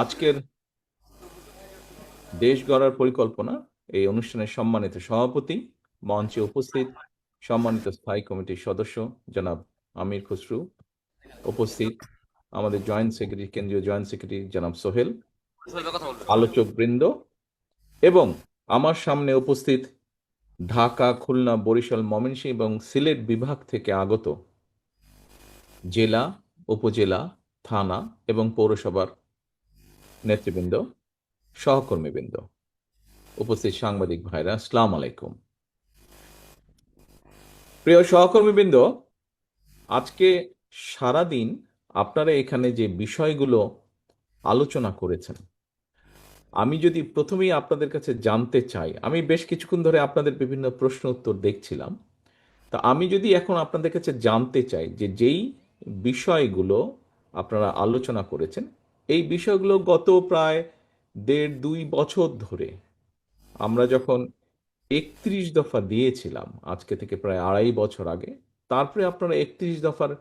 আজকের দেশ গড়ার পরিকল্পনা এই অনুষ্ঠানের সম্মানিত সভাপতি, মঞ্চে উপস্থিত সম্মানিত স্থায়ী কমিটির সদস্য জনাব আমির খসরু, উপস্থিত আমাদের জয়েন্ট সেক্রেটারি, কেন্দ্রীয় জয়েন্ট সেক্রেটারি জনাব সোহেল, আলোচক বৃন্দ এবং আমার সামনে উপস্থিত ঢাকা, খুলনা, বরিশাল, ময়মনসিংহ এবং সিলেট বিভাগ থেকে আগত জেলা, উপজেলা, থানা এবং পৌরসভার নেতৃবৃন্দ, সহকর্মীবৃন্দ, উপস্থিত সাংবাদিক ভাইরা, আসসালাম আলাইকুম। প্রিয় সহকর্মীবৃন্দ, আজকে সারাদিন আপনারা এখানে যে বিষয়গুলো আলোচনা করেছেন, আমি যদি প্রথমেই আপনাদের কাছে জানতে চাই, আমি বেশ কিছুক্ষণ ধরে আপনাদের বিভিন্ন প্রশ্ন উত্তর দেখছিলাম, তা আমি যদি এখন আপনাদের কাছে জানতে চাই যে যেই বিষয়গুলো আপনারা আলোচনা করেছেন, এই বিষয়গুলো গত প্রায় 1.5-2 বছর ধরে আমরা যখন 31 দফা দিয়েছিলাম, আজকে থেকে প্রায় 2.5 বছর আগে, তারপরে আপনারা 31 দফার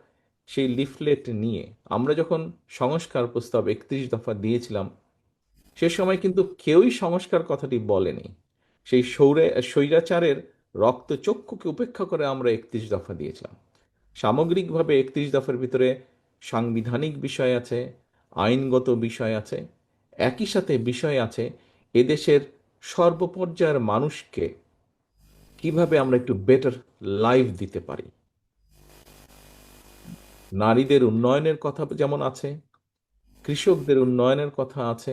সেই লিফলেট নিয়ে আমরা যখন সংস্কার প্রস্তাব 31 দফা দিয়েছিলাম, সে সময় কিন্তু কেউই সংস্কার কথাটি বলেনি। সেই স্বৈরাচারের রক্তচক্ষুকে উপেক্ষা করে আমরা 31 দফা দিয়েছিলাম। সামগ্রিকভাবে 31 দফার ভিতরে সাংবিধানিক বিষয় আছে, আইনগত বিষয় আছে, একই সাথে বিষয় আছে এদেশের সর্বপর্যায়ের মানুষকে কিভাবে আমরা একটু বেটার লাইফ দিতে পারি। নারীদের উন্নয়নের কথা যেমন আছে, কৃষকদের উন্নয়নের কথা আছে,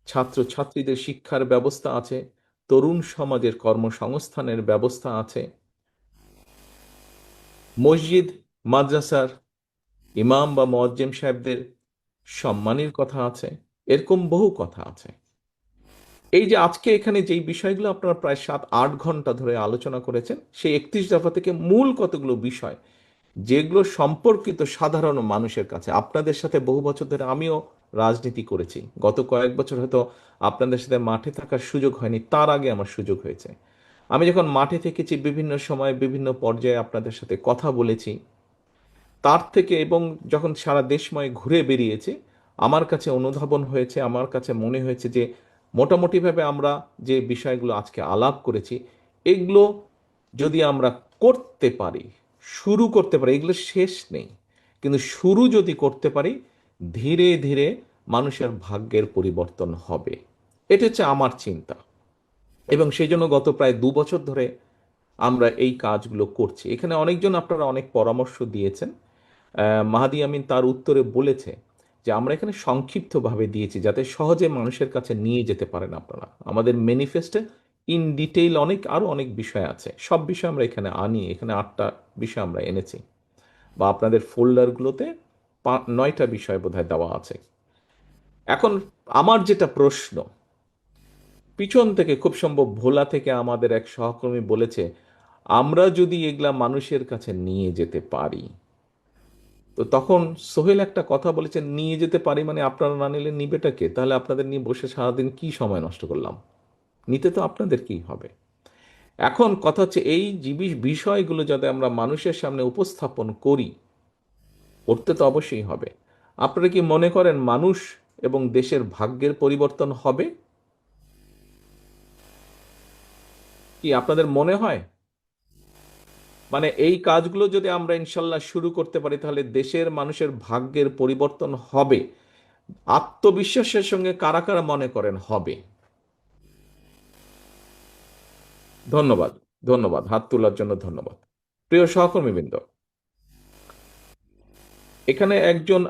ছাত্রছাত্রীদের শিক্ষার ব্যবস্থা আছে, তরুণ সমাজের কর্মসংস্থানের ব্যবস্থা আছে, মসজিদ মাদ্রাসার ইমাম বা মুয়াজ্জিম সাহেবদের সম্মানের কথা আছে, এরকম বহু কথা আছে। এই যে আজকে এখানে যেই বিষয়গুলো আপনারা প্রায় 7-8 ঘন্টা ধরে আলোচনা করেছেন, সেই 31 দফা থেকে মূল কতগুলো বিষয় যেগুলো সম্পর্কিত সাধারণ মানুষের কাছে, আপনাদের সাথে বহু বছর ধরে আমিও রাজনীতি করেছি, গত কয়েক বছর হয়তো আপনাদের সাথে মাঠে থাকার সুযোগ হয়নি, তার আগে আমার সুযোগ হয়েছে। আমি যখন মাঠে থেকেছি, বিভিন্ন সময় বিভিন্ন পর্যায়ে আপনাদের সাথে কথা বলেছি, তার থেকে এবং যখন সারা দেশময় ঘুরে বেরিয়েছি, আমার কাছে অনুধাবন হয়েছে, আমার কাছে মনে হয়েছে যে মোটামুটিভাবে আমরা যে বিষয়গুলো আজকে আলাপ করেছি, এগুলো যদি আমরা করতে পারি, শুরু করতে পারি, এগুলো শেষ নেই, কিন্তু শুরু যদি করতে পারি, ধীরে ধীরে মানুষের ভাগ্যের পরিবর্তন হবে। এটা হচ্ছে আমার চিন্তা, এবং সেই জন্য গত প্রায় 2 বছর ধরে আমরা এই কাজগুলো করছি। এখানে অনেকজন আপনারা অনেক পরামর্শ দিয়েছেন। মাহাদি আমিন তার উত্তরে বলেছে যে আমরা এখানে সংক্ষিপ্তভাবে দিয়েছি যাতে সহজে মানুষের কাছে নিয়ে যেতে পারেন আপনারা। আমাদের ম্যানিফেস্টে ইন ডিটেইল আরও অনেক বিষয় আছে, সব বিষয় আমরা এখানে আনি, এখানে 8টা বিষয় আমরা এনেছি, বা আপনাদের ফোল্ডারগুলোতে 9টা বিষয় বোধহয় দেওয়া আছে। এখন আমার যেটা প্রশ্ন, পিছন থেকে খুব সম্ভব ভোলা থেকে আমাদের এক সহকর্মী বলেছে, আমরা যদি এগুলা মানুষের কাছে নিয়ে যেতে পারি, তো তখন সোহেল একটা কথা বলেছেন, নিয়ে যেতে পারি মানে আপনারা না নিলে নিবেটা কে? তাহলে আপনাদের নিয়ে বসে সারাদিন কি সময় নষ্ট করলাম? নিতে তো আপনাদের কি হবে? এখন কথা হচ্ছে এই বিষয়গুলো যাতে আমরা মানুষের সামনে উপস্থাপন করি, করতে তো অবশ্যই হবে। আপনারা কি মনে করেন মানুষ এবং দেশের ভাগ্যের পরিবর্তন হবে? কি আপনাদের মনে হয়? মানে এই কাজগুলো যদি আমরা ইনশাল্লাহ শুরু করতে পারি, তাহলে দেশের মানুষের ভাগ্যের পরিবর্তন হবে? আত্মবিশ্বাসের সঙ্গে কারা কারা মনে করেন হবে? ধন্যবাদ, ধন্যবাদ, হাত তোলার জন্য ধন্যবাদ। প্রিয় সহকর্মীবৃন্দ, এখানে একজন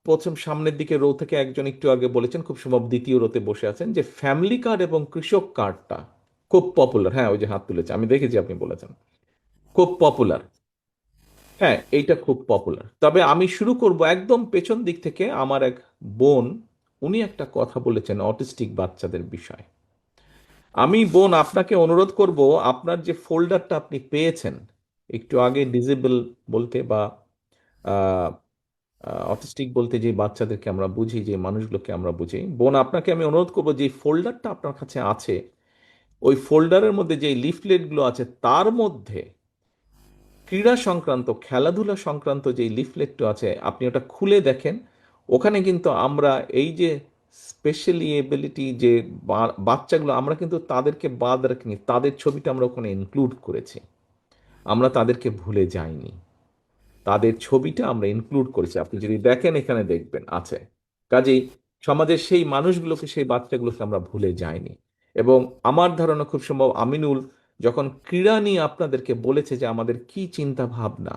প্রথম সামনের দিকে রো থেকে একজন একটু আগে বলেছেন, খুব সম্ভব দ্বিতীয় রোতে বসে আছেন, যে ফ্যামিলি কার্ড এবং কৃষক কার্ডটা খুব পপুলার। হ্যাঁ, ওই যে হাত তুলেছে, আমি দেখেছি, আপনি বলেছেন খুব পপুলার। হ্যাঁ, এইটা খুব পপুলার, তবে আমি শুরু করব একদম পেছন দিক থেকে। আমার এক বোন, উনি একটা কথা বলেছেন অটিস্টিক বাচ্চাদের বিষয়। আমি বোন আপনাকে অনুরোধ করব, আপনার যে ফোল্ডারটা আপনি পেয়েছেন একটু আগে, ডিজেবল বলতে বা অটিস্টিক বলতে যে বাচ্চাদেরকে আমরা বুঝি, যে মানুষগুলোকে আমরা বুঝি, বোন আপনাকে আমি অনুরোধ করব যে ফোল্ডারটা আপনার কাছে আছে, ওই ফোল্ডারের মধ্যে যে লিফলেটগুলো আছে, তার মধ্যে ক্রীড়া সংক্রান্ত, খেলাধুলা সংক্রান্ত যে লিফলেটটা আছে, আপনি ওটা খুলে দেখেন। ওখানে কিন্তু আমরা এই যে স্পেশালি এবিলিটি যে বাচ্চাগুলো, আমরা কিন্তু তাদেরকে বাদ রাখিনি, তাদের ছবিটা আমরা ওখানে ইনক্লুড করেছি। আমরা তাদেরকে ভুলে যাইনি, তাদের ছবিটা আমরা ইনক্লুড করেছি। আপনি যদি দেখেন এখানে দেখবেন আছে। কাজেই সমাজের সেই মানুষগুলোকে, সেই বাচ্চাগুলোকে আমরা ভুলে যাইনি। এবং আমার ধারণা খুব সম্ভব আমিনুল যখন ক্রীড়া নিয়ে আপনাদেরকে বলেছে যে আমাদের কি চিন্তা ভাবনা,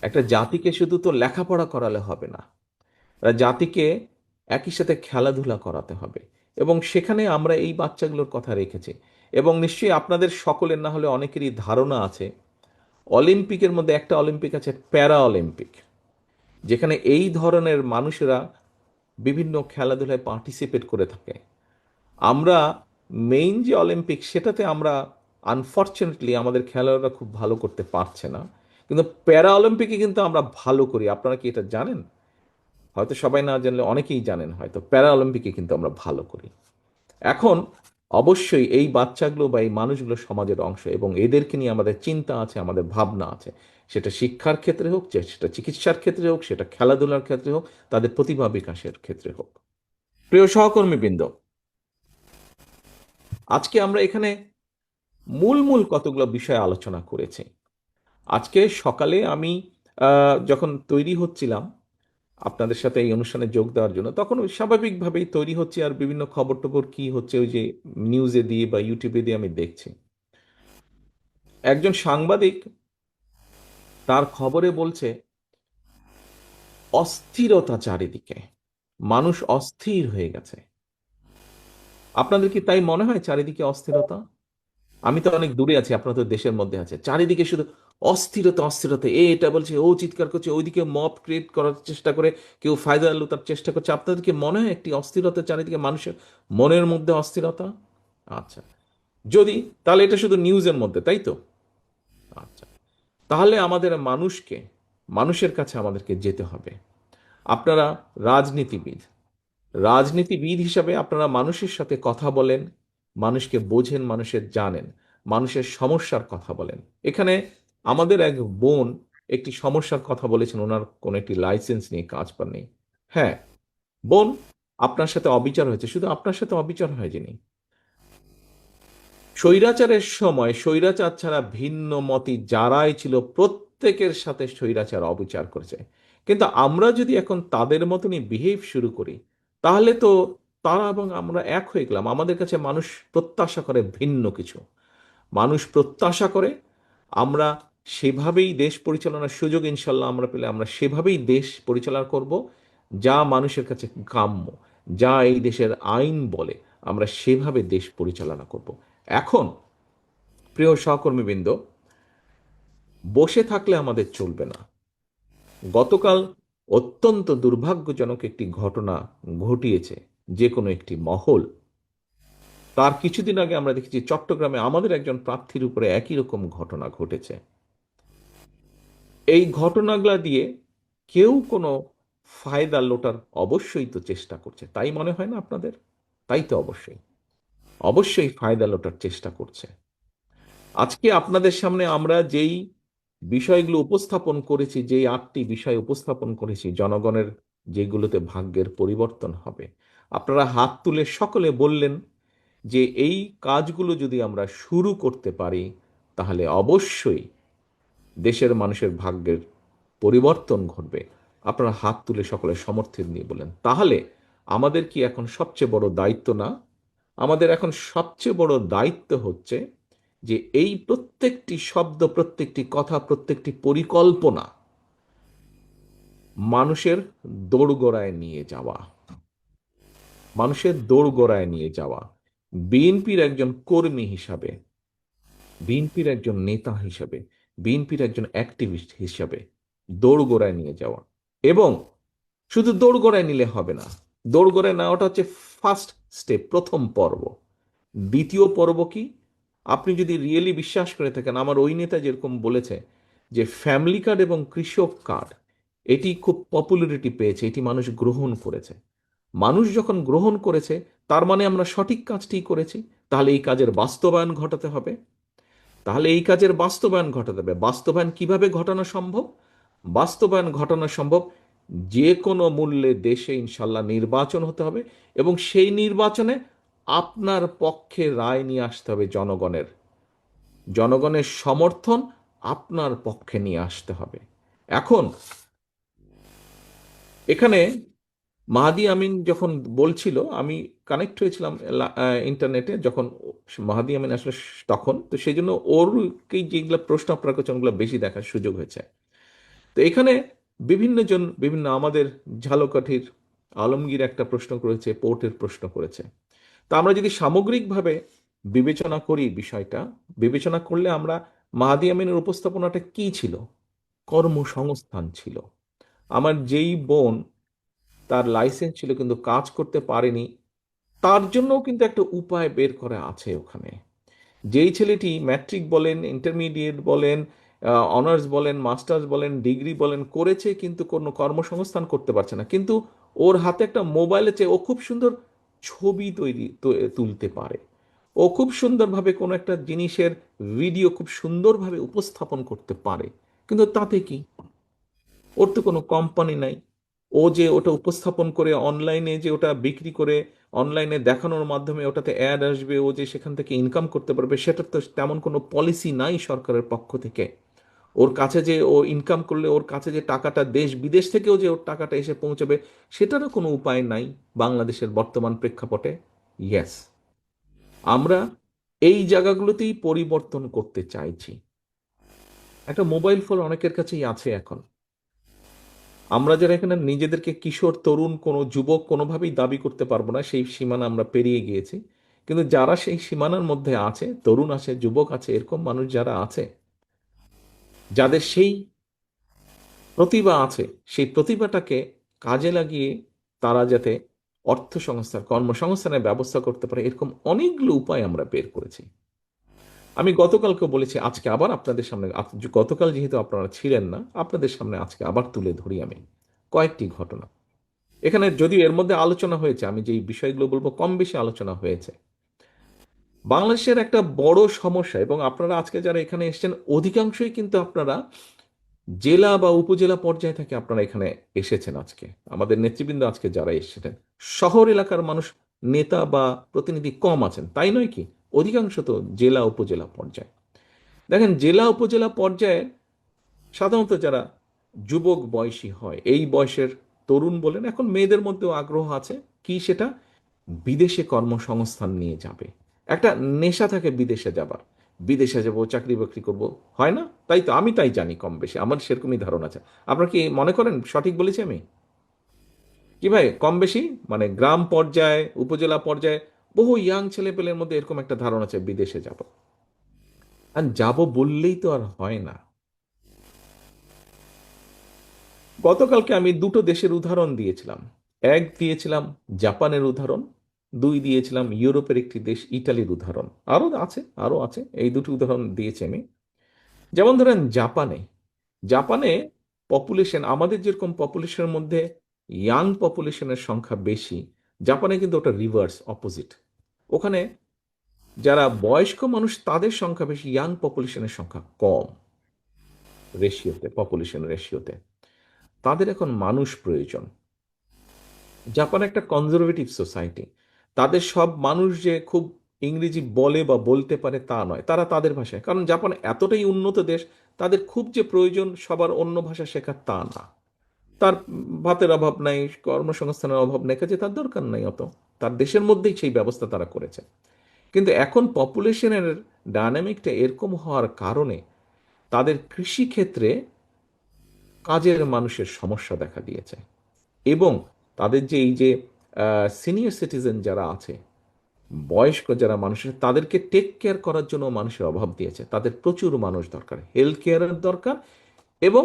একটা জাতিকে শুধু তো লেখাপড়া করালে হবে না, জাতিকে একই সাথে খেলাধুলা করাতে হবে। এবং সেখানে আমরা এই বাচ্চাগুলোর কথা রেখেছি। এবং নিশ্চয়ই আপনাদের সকলের না হলে অনেকেরই ধারণা আছে, অলিম্পিকের মধ্যে একটা অলিম্পিক আছে প্যারা অলিম্পিক, যেখানে এই ধরনের মানুষেরা বিভিন্ন খেলাধুলায় পার্টিসিপেট করে থাকে। আমরা মেইন যে অলিম্পিক সেটাতে আমরা আনফর্চুনেটলি আমাদের খেলোয়াড়রা খুব ভালো করতে পারছে না, কিন্তু প্যারা অলিম্পিকে কিন্তু আমরা ভালো করি। আপনারা কি এটা জানেন? হয়তো সবাই না জানলে অনেকেই জানেন, হয়তো প্যারা অলিম্পিকে কিন্তু আমরা ভালো করি। এখন অবশ্যই এই বাচ্চাগুলো বা এই মানুষগুলো সমাজের অংশ, এবং এদেরকে নিয়ে আমাদের চিন্তা আছে, আমাদের ভাবনা আছে। সেটা শিক্ষার ক্ষেত্রে হোক, সেটা চিকিৎসার ক্ষেত্রে হোক, সেটা খেলাধুলার ক্ষেত্রে হোক, তাদের প্রতিভা বিকাশের ক্ষেত্রে হোক। প্রিয় সহকর্মীবৃন্দ, আজকে আমরা এখানে মূল মূল কতগুলো বিষয় আলোচনা করেছি। আজকে সকালে আমি যখন তৈরি হচ্ছিলাম আপনাদের সাথে এই অনুষ্ঠানে যোগ দেওয়ার জন্য, তখন ওই স্বাভাবিকভাবেই তৈরি হচ্ছে, আর বিভিন্ন খবর টবর কি হচ্ছে ওই যে নিউজে দিয়ে বা ইউটিউবে দিয়ে আমি দেখছি। একজন সাংবাদিক তার খবরে বলছে অস্থিরতা চারিদিকে, মানুষ অস্থির হয়ে গেছে। আপনাদের কি তাই মনে হয় চারিদিকে অস্থিরতা? আমি তো অনেক দূরে আছি, আপনারা তো দেশের মধ্যে আছে, চারিদিকে শুধু অস্থিরতা অস্থিরতা, এটা বলছে, ও চিৎকার করছে, ওইদিকে মব ক্রিয়েট করার চেষ্টা করে, কেউ ফায়দা লুটার চেষ্টা করছে। আপনাদের কি মনে হয় একটি অস্থিরতা চারিদিকে, মানুষের মনের মধ্যে অস্থিরতা? আচ্ছা, যদি তাহলে এটা শুধু নিউজের মধ্যে, তাই তো? আচ্ছা, তাহলে আমাদের মানুষের কাছে আমাদেরকে যেতে হবে। আপনারা রাজনীতিবিদ, রাজনীতিবিদ হিসাবে আপনারা মানুষের সাথে কথা বলেন, মানুষকে বোঝেন, মানুষের জানেন, মানুষের সমস্যার কথা বলেন। এখানে আমাদের এক বোন একটি সমস্যার কথা বলেছেন, ওনার কোনো একটি লাইসেন্স নিয়ে কাজ পাননি। হ্যাঁ বোন, আপনার সাথে অবিচার হয়েছে, শুধু আপনার সাথে অবিচার হয়নি, স্বৈরাচারের সময় স্বৈরাচার ছাড়া ভিন্ন মতি যারাই ছিল প্রত্যেকের সাথে স্বৈরাচার অবিচার করেছে। কিন্তু আমরা যদি এখন তাদের মতনই বিহেভ শুরু করি, তাহলে তো তারা এবং আমরা এক হয়ে গেলাম। আমাদের কাছে মানুষ প্রত্যাশা করে ভিন্ন কিছু, মানুষ প্রত্যাশা করে আমরা সেভাবেই দেশ পরিচালনার সুযোগ ইনশাল্লাহ আমরা পেলে আমরা সেভাবেই দেশ পরিচালনা করব, যা মানুষের কাছে কাম্য, যা এই দেশের আইন বলে আমরা সেভাবে দেশ পরিচালনা করব। এখন প্রিয় সহকর্মীবৃন্দ, বসে থাকলে আমাদের চলবে না। গতকাল অত্যন্ত দুর্ভাগ্যজনক একটি ঘটনা ঘটিয়েছে যে কোনো একটি মহল। তার কিছুদিন আগে আমরা দেখেছি চট্টগ্রামে আমাদের একজন প্রার্থীর উপরে একই রকম ঘটনা ঘটেছে। এই ঘটনাগুলা দিয়ে কেউ কোনো ফায়দা লোটার অবশ্যই তো চেষ্টা করছে, তাই মনে হয় না আপনাদের? তাই তো, অবশ্যই অবশ্যই ফায়দা লোটার চেষ্টা করছে। আজকে আপনাদের সামনে আমরা যেই বিষয়গুলো উপস্থাপন করেছি, যেই 8টি বিষয় উপস্থাপন করেছি, জনগণের যেগুলোতে ভাগ্যের পরিবর্তন হবে, আপনারা হাত তুলে সকলে বললেন যে এই কাজগুলো যদি আমরা শুরু করতে পারি, তাহলে অবশ্যই দেশের মানুষের ভাগ্যের পরিবর্তন ঘটবে। আপনারা হাত তুলে সকলে সমর্থন দিয়ে বলেন, তাহলে আমাদের কি এখন সবচেয়ে বড় দায়িত্ব না? আমাদের এখন সবচেয়ে বড় দায়িত্ব হচ্ছে যে এই প্রত্যেকটি শব্দ, প্রত্যেকটি কথা, প্রত্যেকটি পরিকল্পনা মানুষের দোরগোড়ায় নিয়ে যাওয়া, মানুষের দোরগোড়ায় নিয়ে যাওয়া। বিএনপির একজন কর্মী হিসাবে, বিএনপির একজন নেতা হিসাবে, বিএনপির একজন অ্যাক্টিভিস্ট হিসাবে দোরগোড়ায় নিয়ে যাওয়া। এবং শুধু দোরগোড়ায় নিলে হবে না, দোরগোড়ায় নেওয়াটা হচ্ছে ফার্স্ট স্টেপ, প্রথম পর্ব। দ্বিতীয় পর্ব কি? আপনি যদি রিয়েলি বিশ্বাস করে থাকেন, আমার ওই নেতা যেরকম বলেছে যে ফ্যামিলি কার্ড এবং কৃষক কার্ড এটি খুব পপুলারিটি পেয়েছে, এটি মানুষ গ্রহণ করেছে। মানুষ যখন গ্রহণ করেছে, তার মানে আমরা সঠিক কাজটি করেছি। তাহলে এই কাজের বাস্তবায়ন ঘটাতে হবে। তাহলে এই কাজের বাস্তবায়ন ঘটাতে হবে। বাস্তবায়ন কিভাবে ঘটানো সম্ভব? বাস্তবায়ন ঘটানো সম্ভব যে কোনো মূল্যে দেশে ইনশাল্লাহ নির্বাচন হতে হবে, এবং সেই নির্বাচনে আপনার পক্ষে রায় নিয়ে আসতে হবে জনগণের। জনগণের সমর্থন আপনার পক্ষে নিয়ে আসতে হবে। এখন এখানে মাহাদি আমিন যখন বলছিল, আমি কানেক্ট হয়েছিলাম ইন্টারনেটে যখন মাহাদি আমিন আসলে তখন, তো সেই জন্য ওরকেই যেগুলো প্রশ্ন আপনার কাছে ওগুলো বেশি দেখার সুযোগ হয়েছে। তো এখানে বিভিন্ন জন বিভিন্ন আমাদের ঝালকাঠির আলমগীর একটা প্রশ্ন করেছে, পোর্টের প্রশ্ন করেছে। তা আমরা যদি সামগ্রিকভাবে বিবেচনা করি বিষয়টা, বিবেচনা করলে আমরা মাহাদি আমিনের উপস্থাপনাটা কি ছিল? কর্মসংস্থান ছিল। আমার যেই বোন, তার লাইসেন্স ছিল কিন্তু কাজ করতে পারেনি, তার জন্যও কিন্তু একটা উপায় বের করা আছে ওখানে। যেই ছেলেটি ম্যাট্রিক বলেন, ইন্টারমিডিয়েট বলেন, অনার্স বলেন, মাস্টার্স বলেন, ডিগ্রি বলেন করেছে, কিন্তু কোনো কর্মসংস্থান করতে পারছে না, কিন্তু ওর হাতে একটা মোবাইল আছে, ও খুব সুন্দর ছবি তুলতে পারে, ও খুব সুন্দরভাবে কোনো একটা জিনিসের ভিডিও খুব সুন্দরভাবে উপস্থাপন করতে পারে, কিন্তু তাতে কি, ওর তো কোনো কোম্পানি নাই। ও যে ওটা উপস্থাপন করে অনলাইনে যে ওটা বিক্রি করে, অনলাইনে দেখানোর মাধ্যমে ওটাতে অ্যাড আসবে, ও যে সেখান থেকে ইনকাম করতে পারবে, সেটার তো তেমন কোনো পলিসি নাই সরকারের পক্ষ থেকে। ওর কাছে যে ও ইনকাম করলে ওর কাছে যে টাকাটা দেশ বিদেশ থেকেও যে ওর টাকাটা এসে পৌঁছাবে, সেটারও কোনো উপায় নাই বাংলাদেশের বর্তমান প্রেক্ষাপটে। ইয়েস, আমরা এই জায়গাগুলোতেই পরিবর্তন করতে চাইছি। একটা মোবাইল ফোন অনেকের কাছেই আছে এখন। আমরা যারা এখানে নিজেদেরকে কিশোর, তরুণ, কোনো যুবক কোনোভাবেই দাবি করতে পারবো না, সেই সীমানা আমরা পেরিয়ে গিয়েছি। কিন্তু যারা সেই সীমানার মধ্যে আছে, তরুণ আছে, যুবক আছে, এরকম মানুষ যারা আছে, যাদের সেই প্রতিভা আছে, সেই প্রতিভাটাকে কাজে লাগিয়ে তারা যাতে অর্থ সংস্থান, কর্মসংস্থানের ব্যবস্থা করতে পারে, এরকম অনেকগুলো উপায় আমরা বের করেছি। আমি গতকালকে বলেছি, আজকে আবার আপনাদের সামনে, গতকাল যেহেতু আপনারা ছিলেন না, আপনাদের সামনে আজকে আবার তুলে ধরি আমি কয়েকটি ঘটনা। এখানে যদিও এর মধ্যে আলোচনা হয়েছে, আমি যেই বিষয়গুলো বলবো কম বেশি আলোচনা হয়েছে। বাংলাদেশের একটা বড় সমস্যা, এবং আপনারা আজকে যারা এখানে এসেছেন অধিকাংশই কিন্তু আপনারা জেলা বা উপজেলা পর্যায়ে থেকে আপনারা এখানে এসেছেন আজকে, আমাদের নেতৃবৃন্দ আজকে যারা এসেছেন। শহর এলাকার মানুষ, নেতা বা প্রতিনিধি কম আছেন, তাই নয় কি? অধিকাংশ তো জেলা উপজেলা পর্যায়ে। দেখেন, জেলা উপজেলা পর্যায়ে সাধারণত যারা যুবক বয়সী হয়, এই বয়সের তরুণ বলেন, এখন মেয়েদের মধ্যেও আগ্রহ আছে, কি সেটা? বিদেশে কর্মসংস্থান নিয়ে যাবে। একটা নেশা থাকে বিদেশে যাবার, বিদেশে যাবো, চাকরি বাকরি করব, হয় না? তাই তো, আমি তাই জানি, কম বেশি আমার সেরকমই ধারণা আছে। আপনার কি মনে করেন সঠিক বলেছি আমি? কি ভাই, কম বেশি মানে গ্রাম পর্যায়ে, উপজেলা পর্যায়ে বহু ইয়াং ছেলে পেলের মধ্যে এরকম একটা ধারণা আছে বিদেশে যাব। আর যাব বললেই তো আর হয় না। গতকালকে আমি দুটো দেশের উদাহরণ দিয়েছিলাম। এক দিয়েছিলাম জাপানের উদাহরণ, দুই দিয়েছিলাম ইউরোপের একটি দেশ ইটালির উদাহরণ। আরো আছে, এই দুটো উদাহরণ দিয়েছি আমি। যেমন ধরেন জাপানে, জাপানে পপুলেশন আমাদের যেরকম পপুলেশনের মধ্যে ইয়াং পপুলেশনের সংখ্যা বেশি, জাপানে কিন্তু ওটা রিভার্স, অপোজিট। ওখানে যারা বয়স্ক মানুষ তাদের সংখ্যা বেশি, ইয়াং পপুলেশনের সংখ্যা কম, রেশিওতে, পপুলেশন রেশিওতে। তাদের এখন মানুষ প্রয়োজন। জাপান একটা কনজারভেটিভ সোসাইটি। তাদের সব মানুষ যে খুব ইংরেজি বলে বা বলতে পারে তা নয়, তারা তাদের ভাষায়, কারণ জাপান এতটাই উন্নত দেশ, তাদের খুব যে প্রয়োজন সবার অন্য ভাষা শেখার তা না। তার ভাতের অভাব নাই, কর্মসংস্থানের অভাব নাই, কাজে তার দরকার নাই অত। তার দেশের মধ্যেই সেই ব্যবস্থা তারা করেছে। কিন্তু এখন পপুলেশনের ডায়নামিকটা এরকম হওয়ার কারণে তাদের কৃষিক্ষেত্রে কাজের মানুষের সমস্যা দেখা দিয়েছে, এবং তাদের যে এই যে সিনিয়র সিটিজেন যারা আছে, বয়স্ক যারা মানুষের, তাদেরকে টেক কেয়ার করার জন্য মানুষের অভাব দিয়েছে। তাদের প্রচুর মানুষ দরকার, হেলথ কেয়ারের দরকার, এবং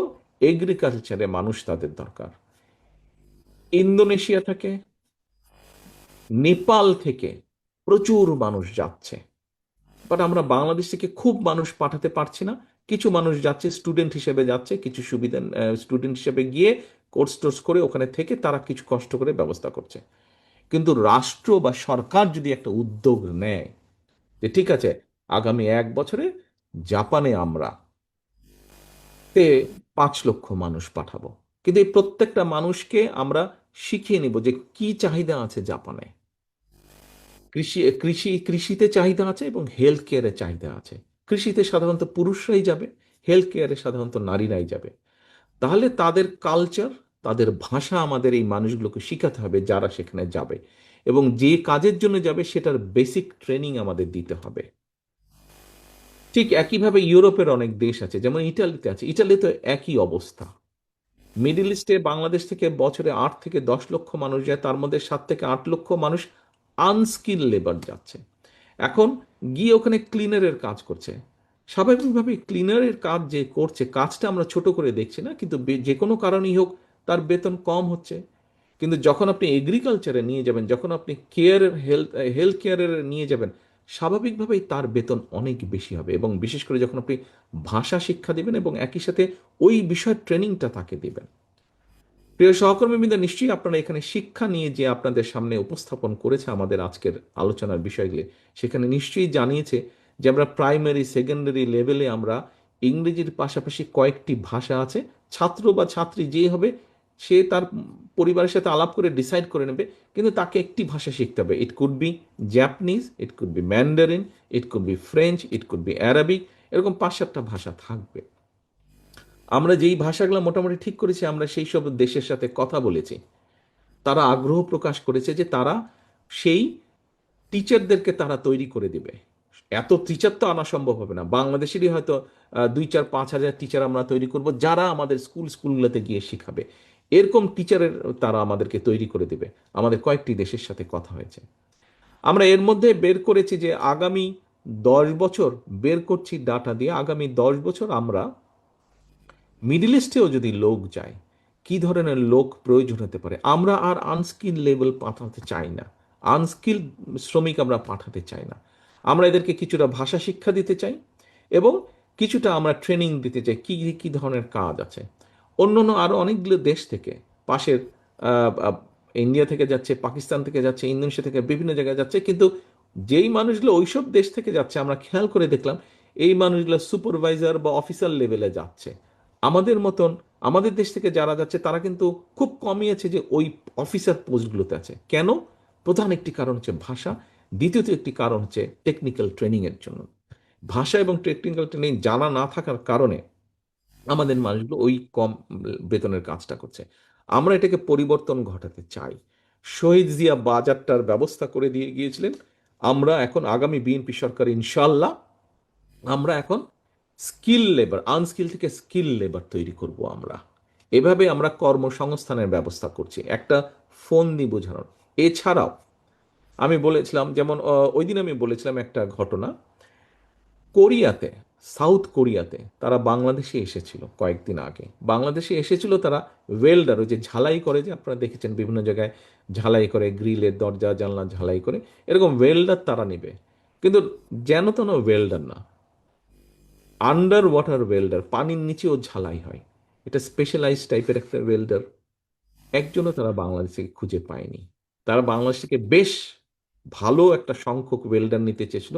এগ্রিকালচারে মানুষ তাদের দরকার। ইন্দোনেশিয়া থেকে, নেপাল থেকে প্রচুর মানুষ যাচ্ছে, বাট আমরা বাংলাদেশ থেকে খুব মানুষ পাঠাতে পারছি না। কিছু মানুষ যাচ্ছে, স্টুডেন্ট হিসেবে যাচ্ছে, কিছু সুবিধা স্টুডেন্ট হিসেবে গিয়ে কোর্স টোর্স করে ওখানে থেকে তারা কিছু কষ্ট করে ব্যবস্থা করছে। কিন্তু রাষ্ট্র বা সরকার যদি একটা উদ্যোগ নেয় যে ঠিক আছে, আগামী 1 বছরে জাপানে আমরা তে 5 লক্ষ মানুষ পাঠাবো, কিন্তু এই প্রত্যেকটা মানুষকে আমরা শিখিয়ে নিব যে কি চাহিদা আছে জাপানে। কৃষিতে চাহিদা আছে এবং হেলথ কেয়ারে চাহিদা আছে। কৃষিতে সাধারণত পুরুষরাই যাবে, হেলথ কেয়ারে সাধারণত নারীরাই যাবে। তাহলে তাদের কালচার, তাদের ভাষা আমাদের এই মানুষগুলোকে শিখাতে হবে যারা সেখানে যাবে, এবং যে কাজের জন্য যাবে সেটার বেসিক ট্রেনিং আমাদের দিতে হবে। ঠিক একইভাবে ইউরোপের অনেক দেশ আছে, যেমন ইটালিতে আছে। ইটালিতে একই অবস্থা। মিডল ইস্টে বাংলাদেশ থেকে বছরে 8 থেকে 10 লক্ষ মানুষ যায়, তার মধ্যে 7 থেকে 8 লক্ষ মানুষ আনস্কিল লেবার যাচ্ছে। এখন গিয়ে ওখানে ক্লিনারের কাজ করছে। স্বাভাবিকভাবে ক্লিনারের কাজ যে করছে, কাজটা আমরা ছোট করে দেখছি না, কিন্তু যে কোনো কারণেই হোক তার বেতন কম হচ্ছে। কিন্তু যখন আপনি এগ্রিকালচারে নিয়ে যাবেন, যখন আপনি কেয়ারের হেলথ কেয়ারের নিয়ে যাবেন, স্বাভাবিকভাবেই তার বেতন অনেক বেশি হবে। এবং বিশেষ করে যখন আপনি ভাষা শিক্ষা দিবেন এবং একই সাথে ওই বিষয়ের ট্রেনিংটা তাকে দিবেন। প্রিয় সহকর্মীবৃন্দ, নিশ্চয়ই আপনারা এখানে শিক্ষা নিয়ে যে আপনাদের সামনে উপস্থাপন করেছে আমাদের আজকের আলোচনার বিষয়গুলি, সেখানে নিশ্চয়ই জানিয়েছে যে আমরা প্রাইমারি সেকেন্ডারি লেভেলে আমরা ইংরেজির পাশাপাশি কয়েকটি ভাষা আছে। ছাত্র বা ছাত্রী যে হবে সে তার পরিবারের সাথে আলাপ করে ডিসাইড করে নেবে, কিন্তু তাকে একটি ভাষা শিখতে হবে। It could be Japanese, it could be Mandarin, it could be French, it could be Arabic, এরকম 5-7টা ভাষা থাকবে। আমরা যেই ভাষাগুলো মোটামুটি ঠিক করেছি, আমরা সেই সব দেশের সাথে কথা বলেছি। তারা আগ্রহ প্রকাশ করেছে যে তারা সেই টিচারদেরকে তারা তৈরি করে দিবে। এত টিচার তো আনা সম্ভব হবে না, বাংলাদেশেরই হয়তো 2-4-5 হাজার টিচার আমরা তৈরি করব যারা আমাদের স্কুলগুলোতে গিয়ে শিখাবে। এরকম টিচারের তারা আমাদেরকে তৈরি করে দিবে। আমাদের কয়েকটি দেশের সাথে কথা হয়েছে। আমরা এর মধ্যে বের করেছি যে আগামী 10 বছর, বের করছি ডাটা দিয়ে, আগামী 10 বছর আমরা মিডল ইস্টেও যদি লোক যায়, কি ধরনের লোক প্রয়োজন হতে পারে। আমরা আর আনস্কিল লেভেল পাঠাতে চাই না, আনস্কিল শ্রমিক আমরা পাঠাতে চাই না। আমরা এদেরকে কিছুটা ভাষা শিক্ষা দিতে চাই এবং কিছুটা আমরা ট্রেনিং দিতে চাই কি কি ধরনের কাজ আছে। অন্য অন্য আরও অনেকগুলো দেশ থেকে, পাশের আহ, আহ, ইন্ডিয়া থেকে যাচ্ছে, পাকিস্তান থেকে যাচ্ছে, ইন্দোনেশিয়া থেকে বিভিন্ন জায়গায় যাচ্ছে, কিন্তু যেই মানুষগুলো ওইসব দেশ থেকে যাচ্ছে আমরা খেয়াল করে দেখলাম এই মানুষগুলো সুপারভাইজার বা অফিসার লেভেলে যাচ্ছে। আমাদের মতন আমাদের দেশ থেকে যারা যাচ্ছে তারা কিন্তু খুব কমই আছে যে ওই অফিসার পোস্টগুলোতে আছে। কেন? প্রধান একটি কারণ হচ্ছে ভাষা, দ্বিতীয়ত একটি কারণ হচ্ছে টেকনিক্যাল ট্রেনিংয়ের জন্য। ভাষা এবং টেকনিক্যাল ট্রেনিং জানা না থাকার কারণে আমাদের মানুষগুলো ওই কম বেতনের কাজটা করছে। আমরা এটাকে পরিবর্তন ঘটাতে চাই। শহীদ জিয়া বাজারটার ব্যবস্থা করে দিয়ে গিয়েছিলেন। আমরা এখন আগামী বিএনপি সরকার ইনশাল্লাহ আমরা এখন স্কিল লেবার, আনস্কিল থেকে স্কিল লেবার তৈরি করব আমরা। এভাবে আমরা কর্মসংস্থানের ব্যবস্থা করছি, একটা ফোন দিয়ে বোঝানোর। এছাড়াও আমি বলেছিলাম, যেমন ওই দিন আমি বলেছিলাম একটা ঘটনা। কোরিয়াতে, সাউথ কোরিয়াতে তারা বাংলাদেশে এসেছিল কয়েকদিন আগে। বাংলাদেশে এসেছিল তারা ওয়েল্ডার, ওই যে ঝালাই করে, যে আপনারা দেখেছেন বিভিন্ন জায়গায় ঝালাই করে, গ্রিলের দরজা জানলা ঝালাই করে, এরকম ওয়েল্ডার তারা নেবে। কিন্তু যেন তেন ওয়েল্ডার না, আন্ডার ওয়াটার ওয়েল্ডার, পানির নিচেও ঝালাই হয়। এটা স্পেশালাইজ টাইপের একটা ওয়েল্ডার। একজনও তারা বাংলাদেশে খুঁজে পায়নি। তারা বাংলাদেশ থেকে বেশ ভালো একটা সংখ্যক ওয়েল্ডার নিতে চেয়েছিল,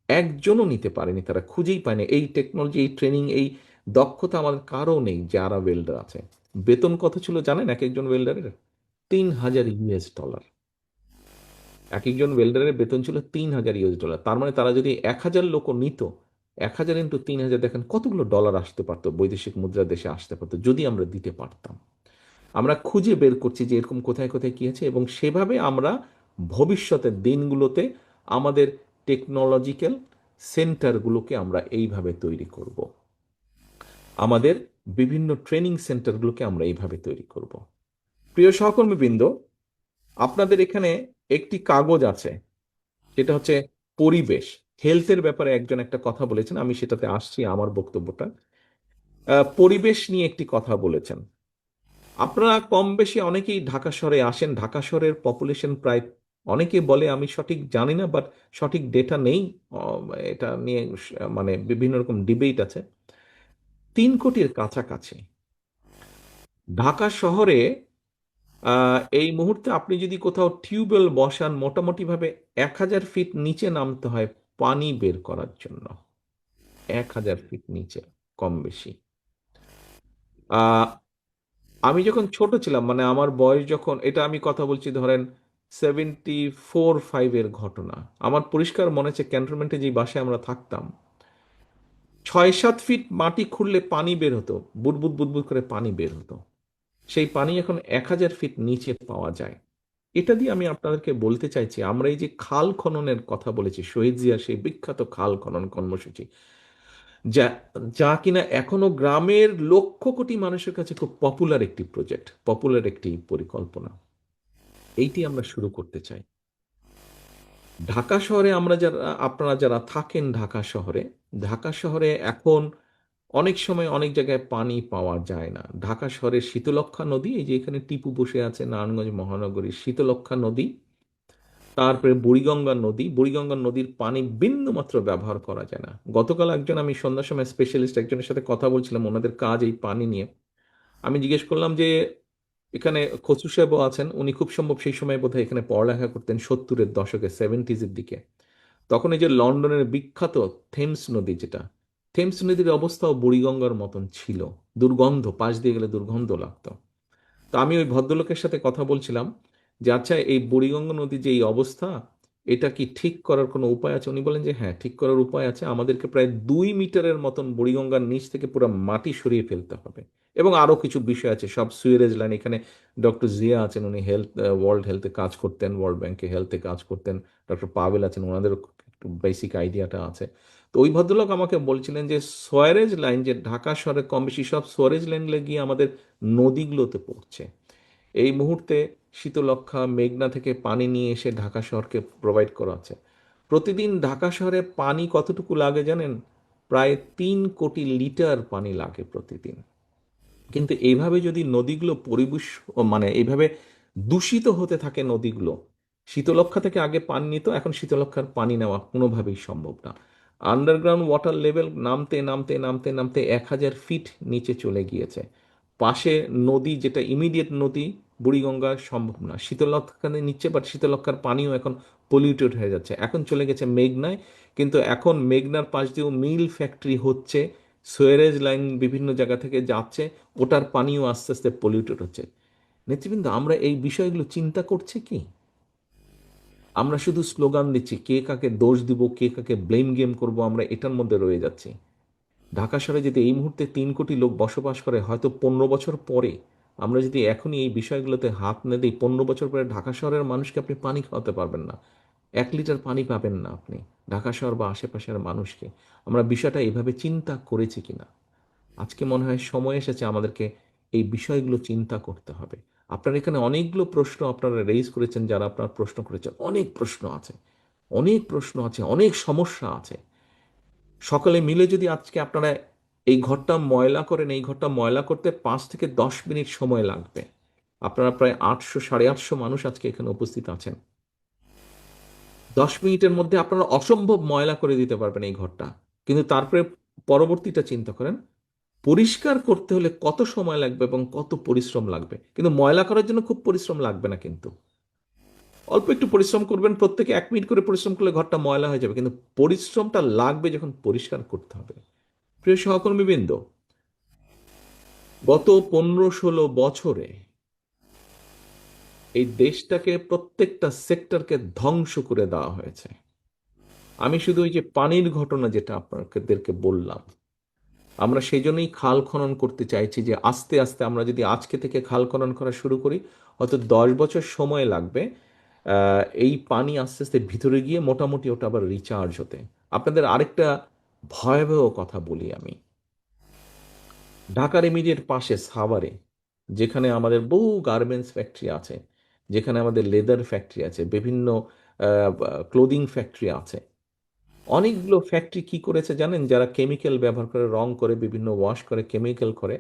একজনও নিতে পারেনি, তারা খুঁজেই পায়নি। এই টেকনোলজি, এই ট্রেনিং, এই দক্ষতা আমাদের কারও নেই যারা ওয়েল্ডার আছে। বেতন কত ছিল জানেন এক একজন ওয়েল্ডারের? $3,000। এক একজন ওয়েল্ডারের বেতন ছিল $3,000। তার মানে তারা যদি 1,000 লোকও নিত, 1,000 × 3,000, দেখেন কতগুলো ডলার আসতে পারতো, বৈদেশিক মুদ্রা দেশে আসতে পারতো যদি আমরা দিতে পারতাম। আমরা খুঁজে বের করছি যে এরকম কোথায় কোথায় কি আছে, এবং সেভাবে আমরা ভবিষ্যতের দিনগুলোতে আমাদের টেকনোলজিক্যাল সেন্টারগুলোকে আমরা এইভাবে তৈরি করব। আমাদের বিভিন্ন ট্রেনিং সেন্টারগুলোকে আমরা এইভাবে তৈরি করব। প্রিয় সহকর্মীবৃন্দ, আপনাদের এখানে একটি কাগজ আছে, সেটা হচ্ছে পরিবেশ, হেলথের ব্যাপারে একজন একটা কথা বলেছেন, আমি সেটাতে আসছি আমার বক্তব্যটা। পরিবেশ নিয়ে একটি কথা বলেছেন। আপনারা কম বেশি অনেকেই ঢাকা শহরে আসেন। ঢাকা শহরের পপুলেশন প্রায়, অনেকে বলে, আমি সঠিক জানি না, বাট সঠিক ডেটা নেই, আহ, এটা নিয়ে মানে বিভিন্ন রকম ডিবেট আছে, 3 কোটির কাছাকাছি। ঢাকা শহরে এই মুহূর্তে আপনি যদি কোথাও টিউবওয়েল বসান, মোটামুটিভাবে 1,000 ফিট নিচে নামতে হয় পানি বের করার জন্য। 1,000 ফিট নিচে, কম বেশি। আমি যখন ছোট ছিলাম, মানে আমার বয়স যখন, এটা আমি কথা বলছি ধরেন 74-5-এর ঘটনা। আমার পরিষ্কার মনে আছে ক্যান্টনমেন্টে যে বাসায় আমরা থাকতাম, 6-7 ফিট মাটি খুঁড়লে পানি বের হতো, বুদবুদ বুদবুদ করে পানি বের হতো। সেই পানি এখন 1000 ফিট নিচে পাওয়া যায়। এটা দিয়ে আমি আপনাদেরকে বলতে চাইছি, আমরা এই যে খাল খননের কথা বলেছি, শহীদ জিয়ার সেই বিখ্যাত খাল খনন কর্মসূচি, যা যা কিনা এখনো গ্রামের লক্ষ কোটি মানুষের কাছে খুব পপুলার একটি প্রজেক্ট, পপুলার একটি পরিকল্পনা, এইটি আমরা শুরু করতে চাই। ঢাকা শহরে আমরা যারা, আপনারা যারা থাকেন ঢাকা শহরে, ঢাকা শহরে এখন অনেক সময় অনেক জায়গায় পানি পাওয়া যায় না। ঢাকা শহরের শীতলক্ষ্যা নদী, এই যে এখানে টিপু বসে আছে, নারায়ণগঞ্জ মহানগরীর শীতলক্ষ্যা নদী, তারপরে বুড়িগঙ্গা নদী, বুড়িগঙ্গা নদীর পানি বিন্দু মাত্র ব্যবহার করা যায় না। গতকাল একজন, আমি সন্ধ্যার সময় স্পেশালিস্ট একজনের সাথে কথা বলছিলাম, ওনাদের কাজ এই পানি নিয়ে। আমি জিজ্ঞেস করলাম যে এখানে খসরু সাহেবও আছেন, উনি খুব সম্ভব সেই সময় বোধহয় এখানে পড়ালেখা করতেন, 70-এর দশকে, 70s-এর দিকে। তখন এই যে লন্ডনের বিখ্যাত থেমস নদী, যেটা থেমস নদীর অবস্থাও বুড়িগঙ্গার মতন ছিল, দুর্গন্ধ, পাশ দিয়ে গেলে দুর্গন্ধ লাগতো। তো আমি ওই ভদ্রলোকের সাথে কথা বলছিলাম যে আচ্ছা, এই বুড়িগঙ্গা নদীর যে এই অবস্থা, এটা কি ঠিক করার কোনো উপায় আছে? উনি বলেন যে হ্যাঁ, ঠিক করার উপায় আছে। আমাদেরকে প্রায় 2 মিটারের মতন বুড়িগঙ্গার নিচ থেকে পুরো মাটি সরিয়ে ফেলতে হবে, এবং আরো কিছু বিষয় আছে, সব সুয়েরেজ লাইন। এখানে ডক্টর জিয়া আছেন, উনি হেলথ, ওয়ার্ল্ড হেলথে কাজ করতেন, ওয়ার্ল্ড ব্যাংকে হেলথে কাজ করতেন। ডক্টর পাভেল আছেন, ওনাদেরও একটু বেসিক আইডিয়াটা আছে। তো ওই ভদ্রলোক আমাকে বলছিলেন যে সোয়ারেজ লাইন, যে ঢাকা শহরে কম বেশি সব সোয়ারেজ লাইনগুলো গিয়ে আমাদের নদীগুলোতে পড়ছে। এই মুহূর্তে শীতলক্ষ্যা, মেঘনা থেকে পানি নিয়ে এসে ঢাকা শহরকে প্রোভাইড করা হচ্ছে। প্রতিদিন ঢাকা শহরে পানি কতটুকু লাগে জানেন? প্রায় 3 কোটি লিটার পানি লাগে প্রতিদিন। কিন্তু এইভাবে যদি নদীগুলো পরিবেশ, মানে এইভাবে দূষিত হতে থাকে নদীগুলো, শীতলক্ষ্যা থেকে আগে পানি নিত, এখন শীতলক্ষ্যার পানি নেওয়া কোনোভাবেই সম্ভব না। আন্ডারগ্রাউন্ড ওয়াটার লেভেল নামতে নামতে নামতে নামতে 1000 ফিট নিচে চলে গিয়েছে। পাশে নদী, যেটা ইমিডিয়েট নদী বুড়িগঙ্গা, সম্ভব না। শীতলক্ষ্যা নিচ্ছে, বাট শীতলক্ষ্যার পানিও এখন পলিউটেড হয়ে যাচ্ছে, এখন চলে গেছে মেঘনায়। কিন্তু এখন মেঘনার পাশ দিয়েও মিল ফ্যাক্টরি হচ্ছে, সুয়েরেজ লাইন বিভিন্ন জায়গা থেকে যাচ্ছে, ওটার পানিও আস্তে আস্তে পলিউটেড হচ্ছে। নেতৃবৃন্দ, আমরা এই বিষয়গুলো চিন্তা করছি কি? আমরা শুধু স্লোগান দিচ্ছি, কে কাকে দোষ দিব, কে কাকে ব্লেম গেম করব, আমরা এটার মধ্যে রয়ে যাচ্ছি। ঢাকা শহরে যদি এই মুহূর্তে 3 কোটি লোক বসবাস করে, হয়তো 15 বছর পরে আমরা যদি এখনই এই বিষয়গুলোতে হাত না দিই, 15 বছর পরে ঢাকা শহরের মানুষকে আপনি পানি খাওয়াতে পারবেন না, 1 লিটার পানি পাবেন না আপনি, ঢাকা শহর বা আশেপাশের মানুষকে। আমরা বিষয়টা এভাবে চিন্তা করেছি কিনা? আজকে মনে হয় সময় এসেছে আমাদেরকে এই বিষয়গুলো চিন্তা করতে হবে। আপনার এখানে অনেকগুলো প্রশ্ন আপনারা রেইজ করেছেন, যারা আপনার প্রশ্ন করেছেন, অনেক প্রশ্ন আছে, অনেক প্রশ্ন আছে, অনেক সমস্যা আছে। সকলে মিলে যদি আজকে আপনারা এই ঘরটা ময়লা করেন, এই ঘরটা ময়লা করতে 5 থেকে 10 মিনিট সময় লাগবে। আপনারা প্রায় 800, 850 মানুষ আজকে এখানে উপস্থিত আছেন। 10 মিনিটের মধ্যে আপনারা অসম্ভব ময়লা করে দিতে পারবেন এই ঘরটা। কিন্তু তারপরে পরবর্তীটা চিন্তা করেন, পরিষ্কার করতে হলে কত সময় লাগবে এবং কত পরিশ্রম লাগবে। কিন্তু ময়লা করার জন্য খুব পরিশ্রম লাগবে না, কিন্তু অল্প একটু পরিশ্রম করবেন, প্রত্যেকে 1 মিনিট করে পরিশ্রম করলে ঘরটা ময়লা হয়ে যাবে, কিন্তু পরিশ্রমটা লাগবে যখন পরিষ্কার করতে হবে। প্রিয় সহকর্মীবৃন্দ, গত 15-16 বছরে এই দেশটাকে, প্রত্যেকটা সেক্টরকে ধ্বংস করে দেওয়া হয়েছে। আমি শুধু ওই যে পানির ঘটনা যেটা আপনাদেরকে বললাম, আমরা সেই জন্যই খাল খনন করতে চাইছি, যে আস্তে আস্তে আমরা যদি আজকে থেকে খাল খনন করা শুরু করি, হয়তো 10 বছর সময় লাগবে এই পানি আস্তে আস্তে ভিতরে গিয়ে মোটামুটি ওটা আবার রিচার্জ হতে। আপনাদের আরেকটা ভয়াবহ কথা বলি আমি। ঢাকার ইমিডিয়েট পাশে সাভারে, যেখানে আমাদের বহু গার্মেন্টস ফ্যাক্টরি আছে, যেখানে আমাদের লেদার ফ্যাক্টরি আছে, বিভিন্ন ক্লোদিং ফ্যাক্টরি আছে, অনেকগুলো ফ্যাক্টরি কি করেছে জানেন? যারা কেমিক্যাল ব্যবহার করে, রং করে, বিভিন্ন ওয়াশ করে, কেমিক্যাল করে,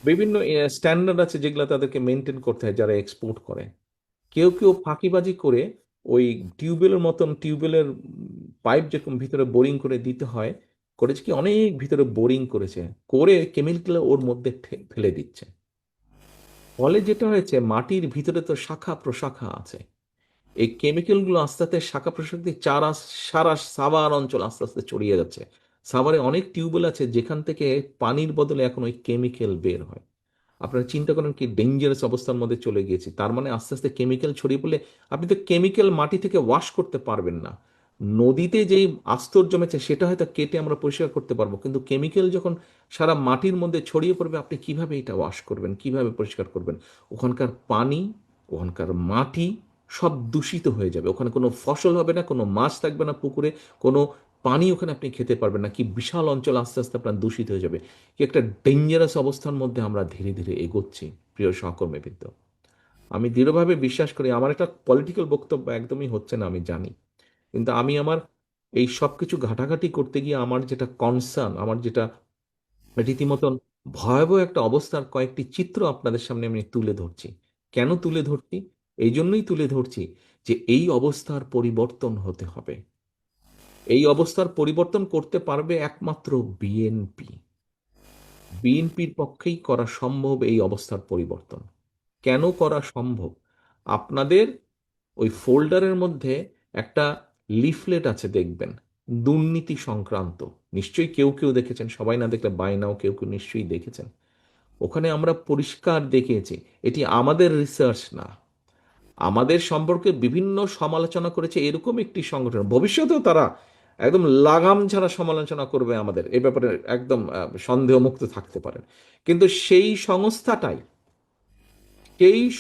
বিভিন্ন স্ট্যান্ডার্ড আছে যেগুলো তাদেরকে মেনটেন করতে হয় যারা এক্সপোর্ট করে। কেউ কেউ ফাঁকিবাজি করে ওই টিউবওয়েলের মতন, টিউবওয়েলের পাইপ যেরকম ভিতরে বোরিং করে দিতে হয়, করেছে কি, অনেক ভিতরে বোরিং করেছে, করে কেমিক্যাল ওর মধ্যে ফেলে দিচ্ছে। ফলে যেটা হয়েছে, মাটির ভিতরে তো শাখা প্রশাখা আছে, এই কেমিক্যালগুলো আস্তে আস্তে শাখা প্রশাখা দিয়ে সারা সাভার অঞ্চল আস্তে আস্তে ছড়িয়ে যাচ্ছে। সাভারে অনেক টিউবওয়েল আছে যেখান থেকে পানির বদলে এখন ওই কেমিক্যাল বের হয়। আপনারা চিন্তা করেন কি ডেঞ্জারাস অবস্থার মধ্যে চলে গিয়েছি। তার মানে আস্তে আস্তে কেমিক্যাল ছড়িয়ে পড়লে আপনি তো কেমিক্যাল মাটি থেকে ওয়াশ করতে পারবেন না। নদীতে যেই আস্তর জমেছে সেটা হয়তো কেটে আমরা পরিষ্কার করতে পারবো, কিন্তু কেমিক্যাল যখন সারা মাটির মধ্যে ছড়িয়ে পড়বে আপনি কিভাবে এটা ওয়াশ করবেন, কিভাবে পরিষ্কার করবেন? ওখানকার পানি, ওখানকার মাটি সব দূষিত হয়ে যাবে। ওখানে কোনো ফসল হবে না, কোনো মাছ থাকবে না পুকুরে, কোনো পানি ওখানে আপনি খেতে পারবেন না। কি বিশাল অঞ্চল আস্তে আস্তে আপনার দূষিত হয়ে যাবে। কি একটা ডেঞ্জারাস অবস্থার মধ্যে আমরা ধীরে ধীরে এগোচ্ছি। প্রিয় সহকর্মীবৃন্দ, আমি দৃঢ়ভাবে বিশ্বাস করি, আমার একটা পলিটিক্যাল বক্তব্য একদমই হচ্ছে না আমি জানি, কিন্তু আমি আমার এই সব কিছু ঘাটাঘাটি করতে গিয়ে আমার যেটা কনসার্ন, আমার যেটা রীতিমতন ভয়াবহ একটা অবস্থার কয়েকটি চিত্র আপনাদের সামনে আমি তুলে ধরছি। কেন তুলে ধরছি? এই জন্যই তুলে ধরছি যে এই অবস্থার পরিবর্তন হতে হবে। এই অবস্থার পরিবর্তন করতে পারবে একমাত্র বিএনপি। বিএনপির পক্ষেই করা সম্ভব এই অবস্থার পরিবর্তন। কেন করা সম্ভব? আপনাদের ওই ফোল্ডারের মধ্যে একটা লিফলেট আছে দেখবেন, দুর্নীতি সংক্রান্ত। নিশ্চয়ই কেউ কেউ দেখেছেন, সবাই না দেখলে বাই নাও কেউ কেউ নিশ্চয়ই দেখেছেন। ওখানে আমরা পরিষ্কার দেখিয়েছি, এটি আমাদের রিসার্চ না, আমাদের সম্পর্কে বিভিন্ন সমালোচনা করেছে এরকম একটি সংগঠন। ভবিষ্যতেও তারা একদম লাগাম ছাড়া সমালোচনা করবে আমাদের এ ব্যাপারে, একদম সন্দেহমুক্ত থাকতে পারেন। কিন্তু সেই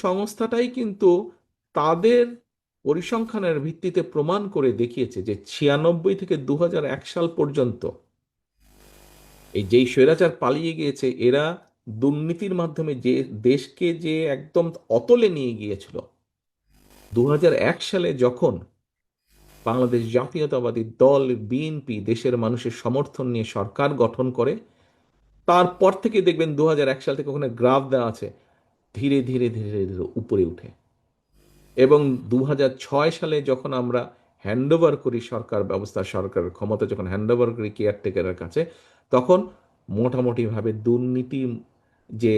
সংস্থাটাই কিন্তু তাদের পরিসংখ্যানের ভিত্তিতে প্রমাণ করে দেখিয়েছে যে 96 থেকে 2001 সাল পর্যন্ত এই যেই স্বৈরাচার পালিয়ে গিয়েছে, এরা দুর্নীতির মাধ্যমে যে দেশকে যে একদম অতলে নিয়ে গিয়েছিল, 2001 সালে যখন বাংলাদেশ জাতীয়তাবাদী দল বিএনপি দেশের মানুষের সমর্থন নিয়ে সরকার গঠন করে, তারপর থেকে দেখবেন 2001 সাল থেকে ওখানে গ্রাফ দেওয়া আছে, ধীরে ধীরে ধীরে ধীরে উপরে উঠে। এবং 2006 সালে যখন আমরা হ্যান্ডওভার করি সরকার ব্যবস্থা, সরকারের ক্ষমতা যখন হ্যান্ডওভার করি কেয়ারটেকারের কাছে, তখন মোটামুটিভাবে দুর্নীতি যে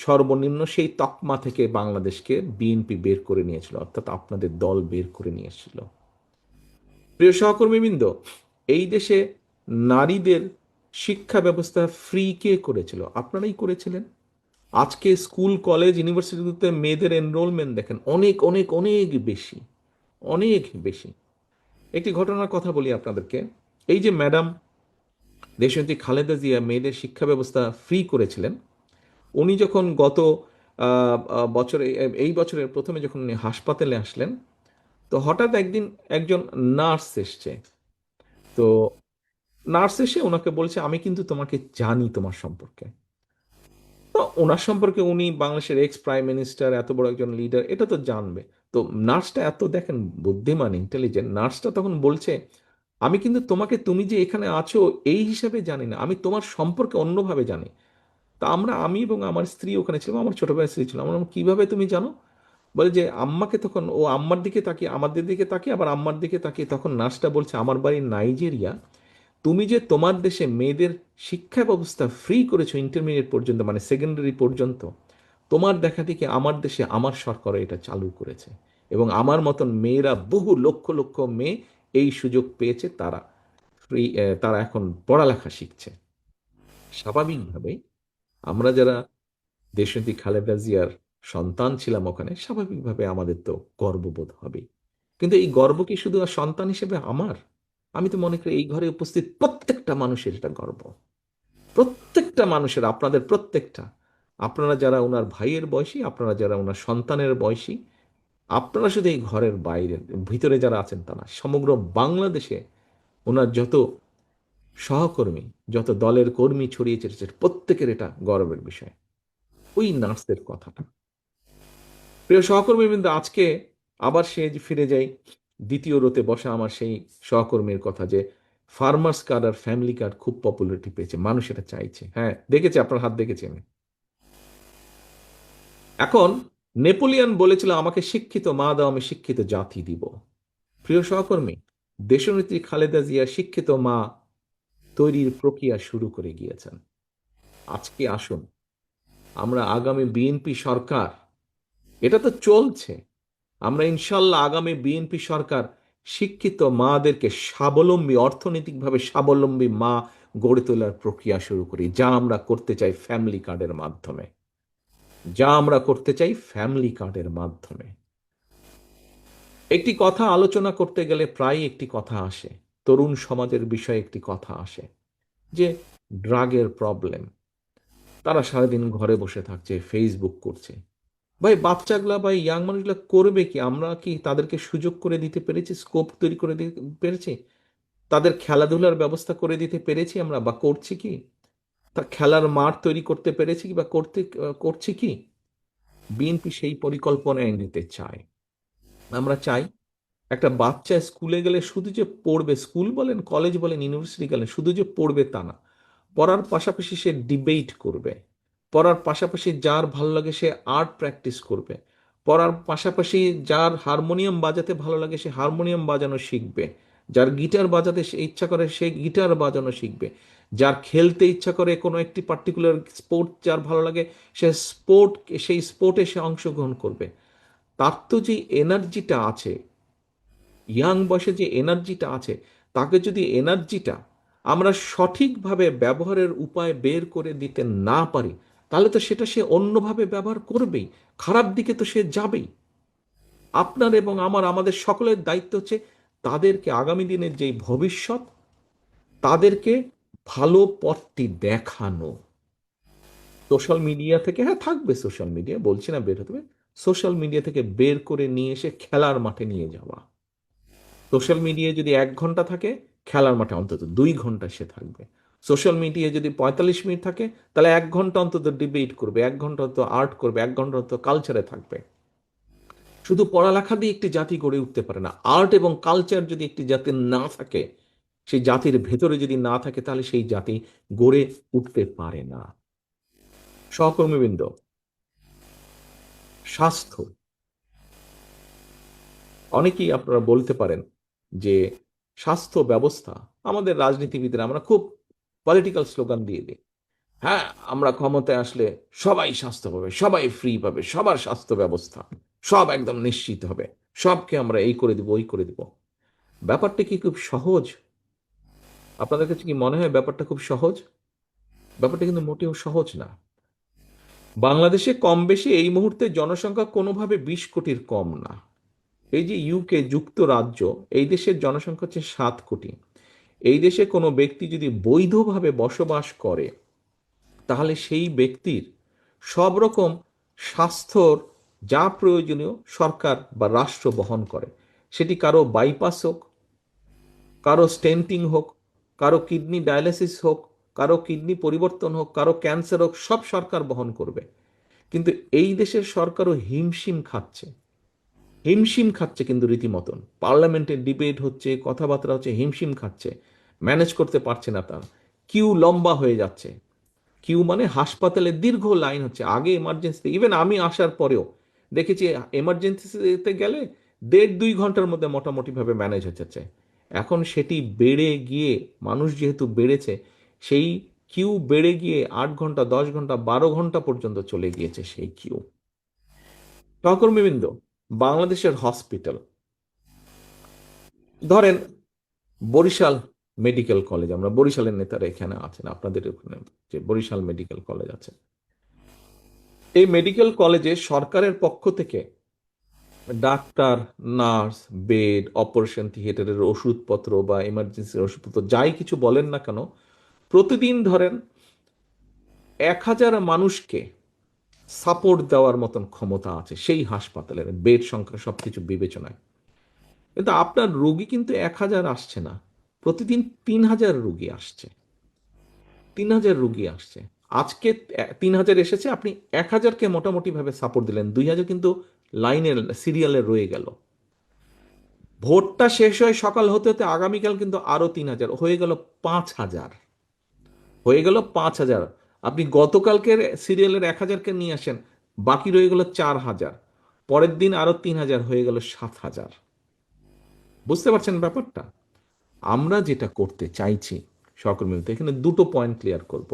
সর্বনিম্ন সেই তকমা থেকে বাংলাদেশকে বিএনপি বের করে নিয়েছিল, অর্থাৎ আপনাদের দল বের করে নিয়ে এসেছিল। প্রিয় সহকর্মীবৃন্দ, এই দেশে নারীদের শিক্ষা ব্যবস্থা ফ্রি কে করেছিল? আপনারাই করেছিলেন। আজকে স্কুল কলেজ ইউনিভার্সিটিতে মেয়েদের এনরোলমেন্ট দেখেন অনেক অনেক অনেক বেশি, অনেক বেশি। একটি ঘটনার কথা বলি আপনাদেরকে। এই যে ম্যাডাম দেশনেত্রী খালেদা জিয়া মেয়েদের শিক্ষা ব্যবস্থা ফ্রি করেছিলেন, উনি যখন গত বছরে, এই বছরের প্রথমে যখন উনি হাসপাতালে আসলেন, তো হঠাৎ একদিন একজন নার্স এসছে। তো নার্স এসে ওনাকে বলছে, আমি কিন্তু তোমাকে জানি, তোমার সম্পর্কে। তো ওনার সম্পর্কে, উনি বাংলাদেশের এক্স প্রাইম মিনিস্টার, এত বড় একজন লিডার, এটা তো জানবে। তো নার্সটা এত দেখেন বুদ্ধিমান, ইন্টেলিজেন্ট, নার্সটা তখন বলছে, আমি কিন্তু তোমাকে, তুমি যে এখানে আছো এই হিসাবে জানি না, আমি তোমার সম্পর্কে অন্যভাবে জানি। তা আমি এবং আমার স্ত্রী ওখানে ছিলাম, আমার ছোট ভাই স্ত্রী ছিল। আমরা বললাম, কিভাবে তুমি জানো? বলে যে আম্মাকে, তখন ও আম্মার দিকে তাকিয়ে, আমাদের দিকে তাকিয়ে, আবার আম্মার দিকে তাকিয়ে তখন নার্সটা বলছে, আমার বাড়ি নাইজেরিয়া, তুমি যে তোমার দেশে মেয়েদের শিক্ষা ব্যবস্থা ফ্রি করেছো ইন্টারমিডিয়েট পর্যন্ত, মানে সেকেন্ডারি পর্যন্ত, তোমার দেখা দেখি আমার দেশে আমার সরকার এটা চালু করেছে, এবং আমার মতন মেয়েরা, বহু লক্ষ লক্ষ মেয়ে এই সুযোগ পেয়েছে, তারা ফ্রি, তারা এখন পড়ালেখা শিখছে। স্বাভাবিকভাবেই আমরা যারা দেশনেত্রী খালেদা জিয়ার সন্তান ছিলাম ওখানে, স্বাভাবিকভাবে আমাদের তো গর্ববোধ হবে। কিন্তু এই গর্ব কি শুধু আর সন্তান হিসেবে আমার? আমি তো মনে করি এই ঘরে উপস্থিত প্রত্যেকটা মানুষের এটা গর্ব। প্রত্যেকটা মানুষের, আপনাদের প্রত্যেকটা, আপনারা যারা ওনার ভাইয়ের বয়সী, আপনারা যারা ওনার সন্তানের বয়সী, আপনারা শুধু এই ঘরের বাইরে, ভিতরে যারা আছেন তা না, সমগ্র বাংলাদেশে ওনার যত সহকর্মী, যত দলের কর্মী ছড়িয়ে ছিটেছে, প্রত্যেকের এটা গর্বের বিষয়। ওই নার্সদের কথাটা, প্রিয় সহকর্মী, কিন্তু আজকে আবার সে যে ফিরে যাই দ্বিতীয় রোতে বসা আমার সেই সহকর্মীর কথা, যে ফার্মার্স কার্ড আর ফ্যামিলি কার্ড খুব পপুলারিটি পেয়েছে, মানুষ এটা চাইছে। হ্যাঁ, দেখেছি, আপনার হাত দেখেছি আমি। এখন নেপোলিয়ন বলেছিল, আমাকে শিক্ষিত মা দাও, আমি শিক্ষিত জাতি দিব। প্রিয় সহকর্মী, দেশনেত্রী খালেদা জিয়া শিক্ষিত মা তৈরির প্রক্রিয়া শুরু করে গিয়েছেন। আজকে আসুন, আমরা আগামী বিএনপি সরকার, এটা তো চলছে, আমরা ইনশাল্লাহ আগামী বিএনপি সরকার শিক্ষিত মাদেরকে স্বাবলম্বী, অর্থনৈতিকভাবে স্বাবলম্বী মা গড়ে তোলার প্রক্রিয়া শুরু করি, যা আমরা করতে চাই ফ্যামিলি কার্ডের মাধ্যমে, যা আমরা করতে চাই ফ্যামিলি কার্ডের মাধ্যমে। একটি কথা আলোচনা করতে গেলে প্রায় একটি কথা আসে, তরুণ সমাজের বিষয়ে একটি কথা আসে যে ড্রাগের প্রবলেম, তারা সারাদিন ঘরে বসে থাকছে, ফেসবুক করছে। ভাই, বাচ্চাগুলা বা ইয়াং মানুষগুলা করবে কি? আমরা কি তাদেরকে সুযোগ করে দিতে পেরেছি, স্কোপ তৈরি করে দিতে পেরেছি? তাদের খেলাধুলার ব্যবস্থা করে দিতে পেরেছি আমরা, বা করছি কি? তা খেলার মাঠ তৈরি করতে পেরেছি কি, বা করছি কি? বিএনপি সেই পরিকল্পনায় নিতে চায়। আমরা চাই একটা বাচ্চা স্কুলে গেলে শুধু যে পড়বে, স্কুল বলেন, কলেজ বলেন, ইউনিভার্সিটি গেলে শুধু যে পড়বে তা না, পড়ার পাশাপাশি সে ডিবেট করবে, পড়ার পাশাপাশি যার ভালো লাগে সে আর্ট প্র্যাকটিস করবে, পড়ার পাশাপাশি যার হারমোনিয়াম বাজাতে ভালো লাগে সে হারমোনিয়াম বাজানো শিখবে, যার গিটার বাজাতে সে ইচ্ছা করে সে গিটার বাজানো শিখবে, যার খেলতে ইচ্ছা করে কোনো একটি পার্টিকুলার স্পোর্ট যার ভালো লাগে সে সেই স্পোর্টে সে অংশগ্রহণ করবে। তার তো যে এনার্জিটা আছে, ইয়াং বয়সে যে এনার্জিটা আছে, তাকে যদি এনার্জিটা আমরা সঠিকভাবে ব্যবহারের উপায় বের করে দিতে না পারি, তাহলে তো সেটা সে অন্যভাবে ব্যবহার করবেই, খারাপ দিকে তো সে যাবেই। আপনার এবং আমাদের সকলের দায়িত্ব হচ্ছে তাদেরকে আগামী দিনের যেই ভবিষ্যৎ, তাদেরকে ভালো পথটি দেখানো। সোশ্যাল মিডিয়া থেকে, হ্যাঁ থাকবে সোশ্যাল মিডিয়া, বলছি না বের হতে হবে, সোশ্যাল মিডিয়া থেকে বের করে নিয়ে এসে খেলার মাঠে নিয়ে যাওয়া। সোশ্যাল মিডিয়ায় যদি 1 ঘন্টা থাকে, খেলার মাঠে অন্তত 2 ঘন্টা সে থাকবে। সোশ্যাল মিডিয়ায় যদি 45 মিনিট থাকে, তাহলে 1 ঘন্টা অন্তত ডিবেট করবে, 1 ঘন্টা অন্তত আর্ট করবে, 1 ঘন্টা অন্তত কালচারে থাকবে। শুধু পড়ালেখা দিয়ে একটি জাতি গড়ে উঠতে পারে না। আর্ট এবং কালচার যদি একটি জাতির না থাকে, সেই জাতির ভেতরে যদি না থাকে, তাহলে সেই জাতি গড়ে উঠতে পারে না। সহকর্মীবৃন্দ, স্বাস্থ্য, অনেকেই আপনারা বলতে পারেন যে স্বাস্থ্য ব্যবস্থা, আমাদের রাজনীতিবিদরা আমরা খুব পলিটিক্যাল স্লোগান দিয়ে দিই, হ্যাঁ আমরা ক্ষমতায় আসলে সবাই স্বাস্থ্য পাবে, সবাই ফ্রি পাবে, সবার স্বাস্থ্য ব্যবস্থা সব একদম নিশ্চিত হবে, সবকে আমরা এই করে দিব, ওই করে দিব। ব্যাপারটা কি খুব সহজ? আপনাদের কাছে কি মনে হয় ব্যাপারটা খুব সহজ? ব্যাপারটা কিন্তু মোটেও সহজ না। বাংলাদেশে কম বেশি এই মুহূর্তে জনসংখ্যা কোনোভাবে 20 কোটির কম না। এই যে ইউকে যুক্তরাজ্য, এই দেশের জনসংখ্যা হচ্ছে 7 কোটি। এই দেশে কোনো ব্যক্তি যদি বৈধভাবে বসবাস করে, তাহলে সেই ব্যক্তির সব রকম স্বাস্থ্যর যা প্রয়োজনীয় সরকার বা রাষ্ট্র বহন করে। সেটি কারো বাইপাস হোক, কারো স্টেন্টিং হোক, কারো কিডনি ডায়ালিসিস হোক, কারো কিডনি পরিবর্তন হোক, কারো ক্যান্সার হোক, সব সরকার বহন করবে। কিন্তু এই দেশের সরকারও হিমশিম খাচ্ছে, হিমশিম খাচ্ছে, কিন্তু রীতিমতন পার্লামেন্টে ডিবেট হচ্ছে, কথাবার্তা হচ্ছে, হিমশিম খাচ্ছে, ম্যানেজ করতে পারছে না তার। কিউ লম্বা হয়ে যাচ্ছে, কিউ মানে হাসপাতালে দীর্ঘ লাইন হচ্ছে। আগে এমার্জেন্সিতে, ইভেন আমি আসার পরেও দেখেছি এমার্জেন্সিতে গেলে 1.5-2 ঘন্টার মধ্যে মোটামুটিভাবে ম্যানেজ হয়ে যাচ্ছে। এখন সেটি বেড়ে গিয়ে, মানুষ যেহেতু বেড়েছে, সেই কিউ বেড়ে গিয়ে 8 ঘন্টা, 10 ঘন্টা, 12 ঘন্টা পর্যন্ত চলে গিয়েছে সেই কিউ। সহকর্মীবৃন্দ, বাংলাদেশের হসপিটাল, ধরেন বরিশাল মেডিকেল কলেজ, আমরা বরিশালের নেতারা এখানে আছেন, আপনাদের ওখানে যে বরিশাল মেডিকেল কলেজ আছে, এই মেডিকেল কলেজে সরকারের পক্ষ থেকে ডাক্তার, নার্স, বেড, অপারেশন থিয়েটারের ওষুধপত্র বা ইমার্জেন্সির ওষুধপত্র যাই কিছু বলেন না কেন, প্রতিদিন ধরেন 1,000 মানুষকে সাপোর্ট দেওয়ার মতন ক্ষমতা আছে সেই হাসপাতালের, বেড সংখ্যা সবকিছু বিবেচনায়। কিন্তু আপনার রোগী কিন্তু 1,000 আসছে না, প্রতিদিন 3,000 রোগী আসছে, 3,000 রোগী আসছে। আজকে 3,000 এসেছে, আপনি 1,000কে মোটামুটি ভাবে সাপোর্ট দিলেন, 2,000 কিন্তু লাইনের সিরিয়ালে রয়ে গেল। ভোটটা শেষ হয়ে সকাল হতে হতে আগামীকাল কিন্তু আরো 3,000 হয়ে গেল, 5,000 হয়ে গেল, 5,000। আপনি গতকালকের সিরিয়ালের 1,000কে নিয়ে আসেন, বাকি রয়ে গেল 4,000, পরের দিন আরো 3,000 হয়ে গেল 7,000। বুঝতে পারছেন ব্যাপারটা? আমরা যেটা করতে চাইছি সহকর্মী, এখানে দুটো পয়েন্ট ক্লিয়ার করব।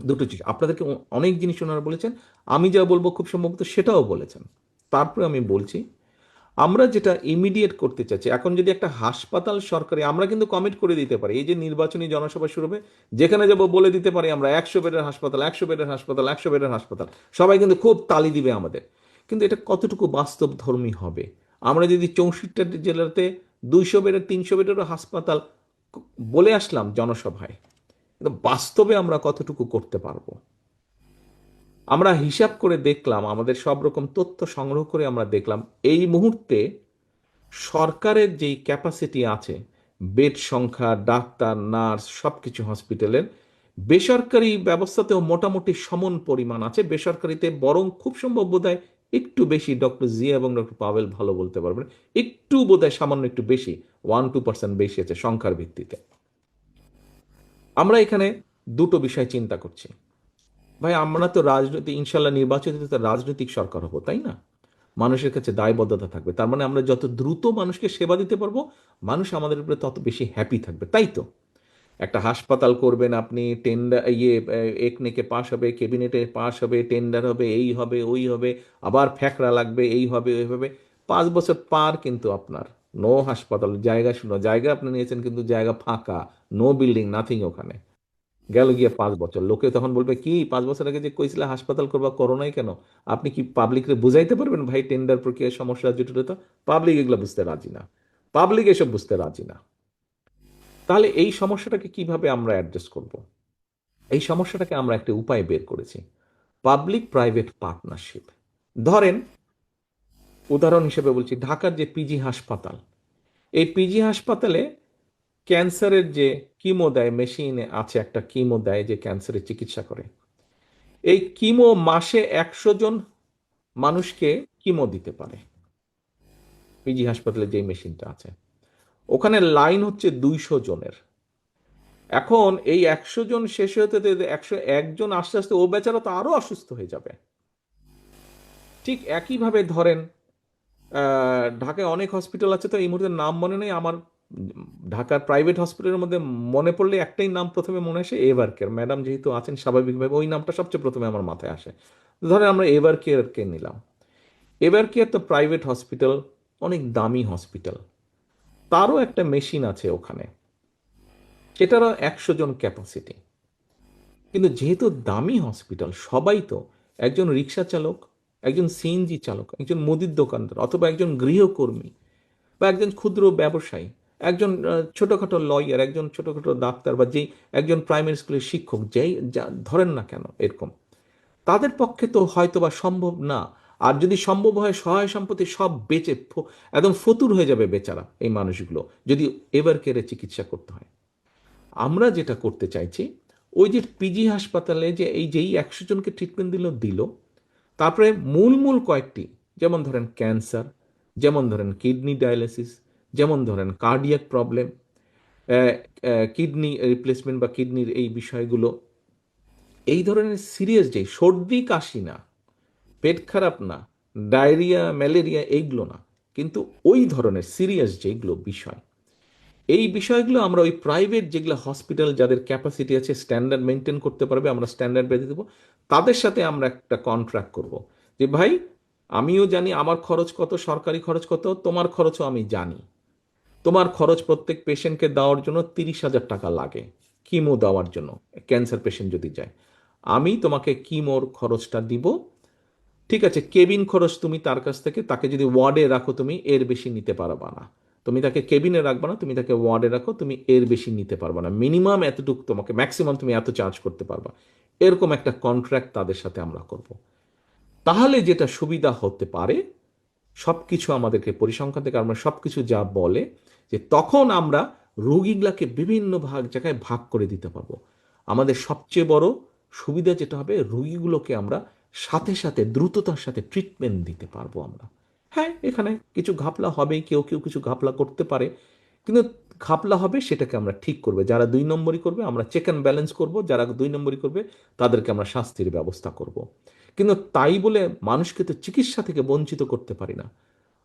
দুটো জিনিস আপনাদেরকে, অনেক জিনিস ওনারা বলেছেন, আমি যা বলবো খুব সম্ভবত সেটাও বলেছেন, তারপরে আমি বলছি আমরা যেটা ইমিডিয়েট করতে চাচ্ছি, এখন যদি একটা হাসপাতাল সরকারি, আমরা কিন্তু কমিট করে দিতে পারি, এই যে নির্বাচনী জনসভা শুরু হবে, যেখানে যাব বলে দিতে পারি আমরা 100 বেডের হাসপাতাল, 100 বেডের হাসপাতাল, 100 বেডের হাসপাতাল, সবাই কিন্তু খুব তালি দিবে আমাদের। কিন্তু এটা কতটুকু বাস্তবধর্মী হবে? আমরা যদি 64টা জেলাতে 200 বেডের, 300 বেডেরও হাসপাতাল বলে আসলাম জনসভায়, কিন্তু বাস্তবে আমরা কতটুকু করতে পারবো? আমরা হিসাব করে দেখলাম, আমাদের সব রকম তথ্য সংগ্রহ করে আমরা দেখলাম, এই মুহূর্তে সরকারের যেই ক্যাপাসিটি আছে, বেড সংখ্যা, ডাক্তার, নার্স, সবকিছু হসপিটালের, বেসরকারি ব্যবস্থাতেও মোটামুটি সমান পরিমাণ আছে। বেসরকারিতে বরং খুব সম্ভব বোধহয় একটু বেশি, ডক্টর জিয়া এবং ডক্টর পাভেল ভালো বলতে পারবেন, একটু বোধহয় সামান্য একটু বেশি, 1-2% বেশি আছে সংখ্যার ভিত্তিতে। আমরা এখানে দুটো বিষয় চিন্তা করছি। ভাই, আমরা তো রাজনৈতিক, ইনশাল্লাহ নির্বাচিত তো রাজনৈতিক সরকার হবো, তাই না? মানুষের কাছে দায়বদ্ধতা থাকবে, তার মানে আমরা যত দ্রুত মানুষকে সেবা দিতে পারবো, মানুষ আমাদের উপরে তত বেশি হ্যাপি থাকবে, তাই তো? একটা হাসপাতাল করবেন আপনি, টেন্ডার, একনেকে পাশ হবে, ক্যাবিনেটে পাশ হবে, টেন্ডার হবে, এই হবে ওই হবে, আবার ফ্যাকরা লাগবে, এই হবে ওই হবে, 5 বছর পার কিন্তু আপনার নো হাসপাতাল, জায়গা শূন্য, জায়গা আপনি নিয়েছেন কিন্তু জায়গা ফাঁকা, নো বিল্ডিং, নাথিং ওখানে। গেল গিয়ে 5 বছর, লোকে তখন বলবে কি 5 বছর আগে যে কইছিলে হাসপাতাল করবা, করোনাই কেন? আপনি কি পাবলিকরে বুঝাইতে পারবেন ভাই টেন্ডার প্রক্রিয়ার সমস্যা জটিলতা? পাবলিক এগুলো বুঝতে রাজি না, পাবলিক এসব বুঝতে রাজি না। তাহলে এই সমস্যাটাকে কিভাবে আমরা অ্যাড্রেস করব? এই সমস্যাটাকে আমরা একটা উপায় বের করেছি, পাবলিক প্রাইভেট পার্টনারশিপ। ধরেন, উদাহরণ হিসেবে বলছি, ঢাকার যে পিজি হাসপাতাল, এই পিজি হাসপাতালে ক্যান্সারের যে কিমো দেয়, মেশিনে আছে একটা কিমো দেয় যে ক্যান্সারের চিকিৎসা করে, এই কিমো মাসে 100 জন মানুষকে কিমো দিতে পারে। পিজি হাসপাতালে যে মেশিনটা আছে, ওখানে লাইন হচ্ছে 200 জনের। এখন এই 100 জন শেষে হতে হতে 101 জন আস্তে আস্তে ও বেচারা তো আরো অসুস্থ হয়ে যাবে। ঠিক একইভাবে ধরেন, ঢাকায় অনেক হসপিটাল আছে, তো এই মুহূর্তে নাম মনে নেই আমার। ঢাকার প্রাইভেট হসপিটালের মধ্যে মনে পড়লে একটাই নাম প্রথমে মনে আসে, এভার কেয়ার। ম্যাডাম যেহেতু আছেন, স্বাভাবিকভাবে ওই নামটা সবচেয়ে প্রথমে আমার মাথায় আসে। ধরেন আমরা এভার কেয়ারকে নিলাম। এভার কেয়ার তো প্রাইভেট হসপিটাল, অনেক দামি হসপিটাল, তারও একটা মেশিন আছে ওখানে, সেটারও 100 জন ক্যাপাসিটি। কিন্তু যেহেতু দামি হসপিটাল, সবাই তো, একজন রিক্সা চালক, একজন সিএনজি চালক, একজন মুদির দোকানদার, অথবা একজন গৃহকর্মী, বা একজন ক্ষুদ্র ব্যবসায়ী, একজন ছোটখাটো লয়ার, একজন ছোটখাটো ডাক্তার, বা যেই একজন প্রাইমারি স্কুলের শিক্ষক, যেই যা ধরেন না কেন, এরকম তাদের পক্ষে তো হয়তো বা সম্ভব না। আর যদি সম্ভব হয়, সহায় সম্পত্তি সব বেচে একদম ফতুর হয়ে যাবে বেচারা এই মানুষগুলো, যদি এভার কেয়ারে চিকিৎসা করতে হয়। আমরা যেটা করতে চাইছি, ওই যে পিজি হাসপাতালে যে এই যেই 100 জনকে ট্রিটমেন্ট দিল দিল, তারপরে মূল মূল কয়েকটি, যেমন ধরেন ক্যান্সার, যেমন ধরেন কিডনি ডায়ালিসিস, যেমন ধরেন কার্ডিয়াক প্রবলেম, কিডনি রিপ্লেসমেন্ট বা কিডনির এই বিষয়গুলো, এই ধরনের সিরিয়াস, যে সর্দি কাশি না, পেট খারাপ না, ডায়রিয়া ম্যালেরিয়া এইগুলো না, কিন্তু ওই ধরনের সিরিয়াস যেগুলো বিষয়, এই বিষয়গুলো আমরা ওই প্রাইভেট যেগুলো হসপিটাল, যাদের ক্যাপাসিটি আছে, স্ট্যান্ডার্ড মেনটেন করতে পারবে, আমরা স্ট্যান্ডার্ড বেঁধে দেবো, তাদের সাথে আমরা একটা কন্ট্রাক্ট করব, যে ভাই, আমিও জানি আমার খরচ কত, সরকারি খরচ কত, তোমার খরচও আমি জানি। তোমার খরচ প্রত্যেক পেশেন্টকে দেওয়ার জন্য 30,000 টাকা লাগে, কিমো দেওয়ার জন্য, ক্যান্সার পেশেন্ট যদি যায়, আমি তোমাকে কিমোর খরচটা দিব। ঠিক আছে, কেবিন খরচ তুমি তার কাছ থেকে, তাকে যদি ওয়ার্ডে রাখো তুমি এর বেশি নিতে পারবা না, তুমি তাকে কেবিনে রাখবা না, তুমি তাকে ওয়ার্ডে রাখো, তুমি এর বেশি নিতে পারবা না, মিনিমাম এতটুকু তোমাকে, ম্যাক্সিমাম তুমি এত চার্জ করতে পারবা। এরকম একটা কন্ট্রাক্ট তাদের সাথে আমরা করব। তাহলে যেটা সুবিধা হতে পারে, সব কিছু আমাদেরকে পরিসংখ্যান থেকে আমরা সব কিছু যা বলে, যে তখন আমরা রোগীগুলাকে বিভিন্ন জায়গায় ভাগ করে দিতে পারবো। আমাদের সবচেয়ে বড় সুবিধা যেটা হবে, রোগীগুলোকে আমরা সাথে সাথে দ্রুততার সাথে ট্রিটমেন্ট দিতে পারবো আমরা। হ্যাঁ, এখানে কিছু ঘাপলা হবেই, কেউ কেউ কিছু ঘাপলা করতে পারে, কিন্তু ঘাপলা হবে সেটাকে আমরা ঠিক করবে। যারা 2 নম্বরই করবে আমরা চেক অ্যান্ড ব্যালেন্স করব, যারা 2 নম্বরই করবে তাদেরকে আমরা শাস্তির ব্যবস্থা করব। কিন্তু তাই বলে মানুষকে তো চিকিৎসা থেকে বঞ্চিত করতে পারি না।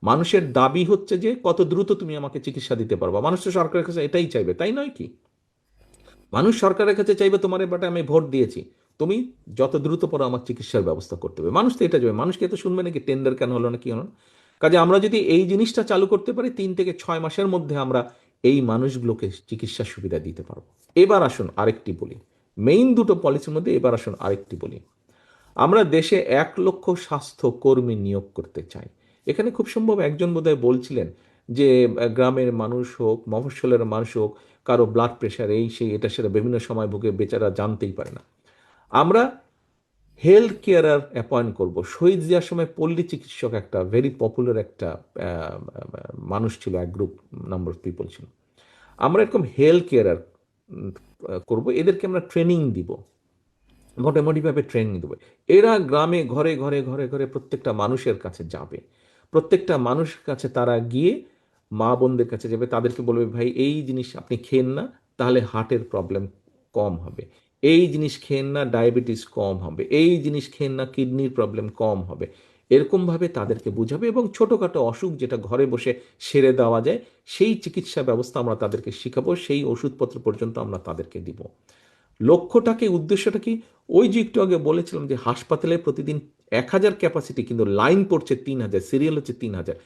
মানুষের দাবি হচ্ছে যে কত দ্রুত তুমি আমাকে চিকিৎসা দিতে পারবা, মানুষ তো সরকারের কাছে এটাই চাইবে, তাই নয় কি? মানুষ সরকারের কাছে চাইবে, তোমার এবারে আমি ভোট দিয়েছি, তুমি যত দ্রুত পারো আমার চিকিৎসার ব্যবস্থা করতে হবে। মানুষ তো এটা চাইবে, মানুষকে তো শুনবে নাকি টেন্ডার কেন হলো না, কি হলো না? কাজে আমরা যদি এই জিনিসটা চালু করতে পারি 3 থেকে 6 মাসের মধ্যে আমরা এই মানুষগুলোকে চিকিৎসা সুবিধা দিতে পারবো। এবার আসুন আরেকটি বলি, মেইন দুটো পলিসির মধ্যে এবার আসুন আরেকটি বলি। আমরা দেশে 1 লক্ষ স্বাস্থ্য কর্মী নিয়োগ করতে চাই। এখানে খুব সম্ভব একজন বোধহয় বলছিলেন যে গ্রামের মানুষ হোক, মফস্বলের মানুষ হোক, কারো ব্লাড প্রেশার এই সেই এটা সেটা বিভিন্ন সময় ভুগে বেচারা জানতেই পারে না। আমরা হেলথ কেয়ারার অ্যাপয়েন্ট করব। শহীদ জিয়ার সময় পল্লী চিকিৎসক একটা ভেরি পপুলার একটা মানুষ ছিল, এক গ্রুপ নাম্বার অফ পিপল ছিল। আমরা এরকম হেলথ কেয়ারার করব, এদেরকে আমরা ট্রেনিং দিব, মোটামুটিভাবে ট্রেনিং দেবে। এরা গ্রামে ঘরে ঘরে ঘরে ঘরে প্রত্যেকটা মানুষের কাছে যাবে, প্রত্যেকটা মানুষের কাছে তারা গিয়ে মা বোনদের কাছে যাবে, তাদেরকে বলবে ভাই এই জিনিস আপনি খেন না, তাহলে হার্টের প্রবলেম কম হবে, এই জিনিস খেন না ডায়াবেটিস কম হবে, এই জিনিস খেন না কিডনির প্রবলেম কম হবে। এরকমভাবে তাদেরকে বুঝাবে এবং ছোটোখাটো অসুখ যেটা ঘরে বসে সেরে দেওয়া যায় সেই চিকিৎসা ব্যবস্থা আমরা তাদেরকে শিখাবো, সেই ওষুধপত্র পর্যন্ত আমরা তাদেরকে দিব। লক্ষ্যটাকে উদ্দেশ্যটা কি? ওই যে একটু আগে বলেছিলাম যে হাসপাতালে প্রতিদিন 1,000 ক্যাপাসিটি, কিন্তু লাইন পড়ছে 3,000, সিরিয়াল হচ্ছে 3,000।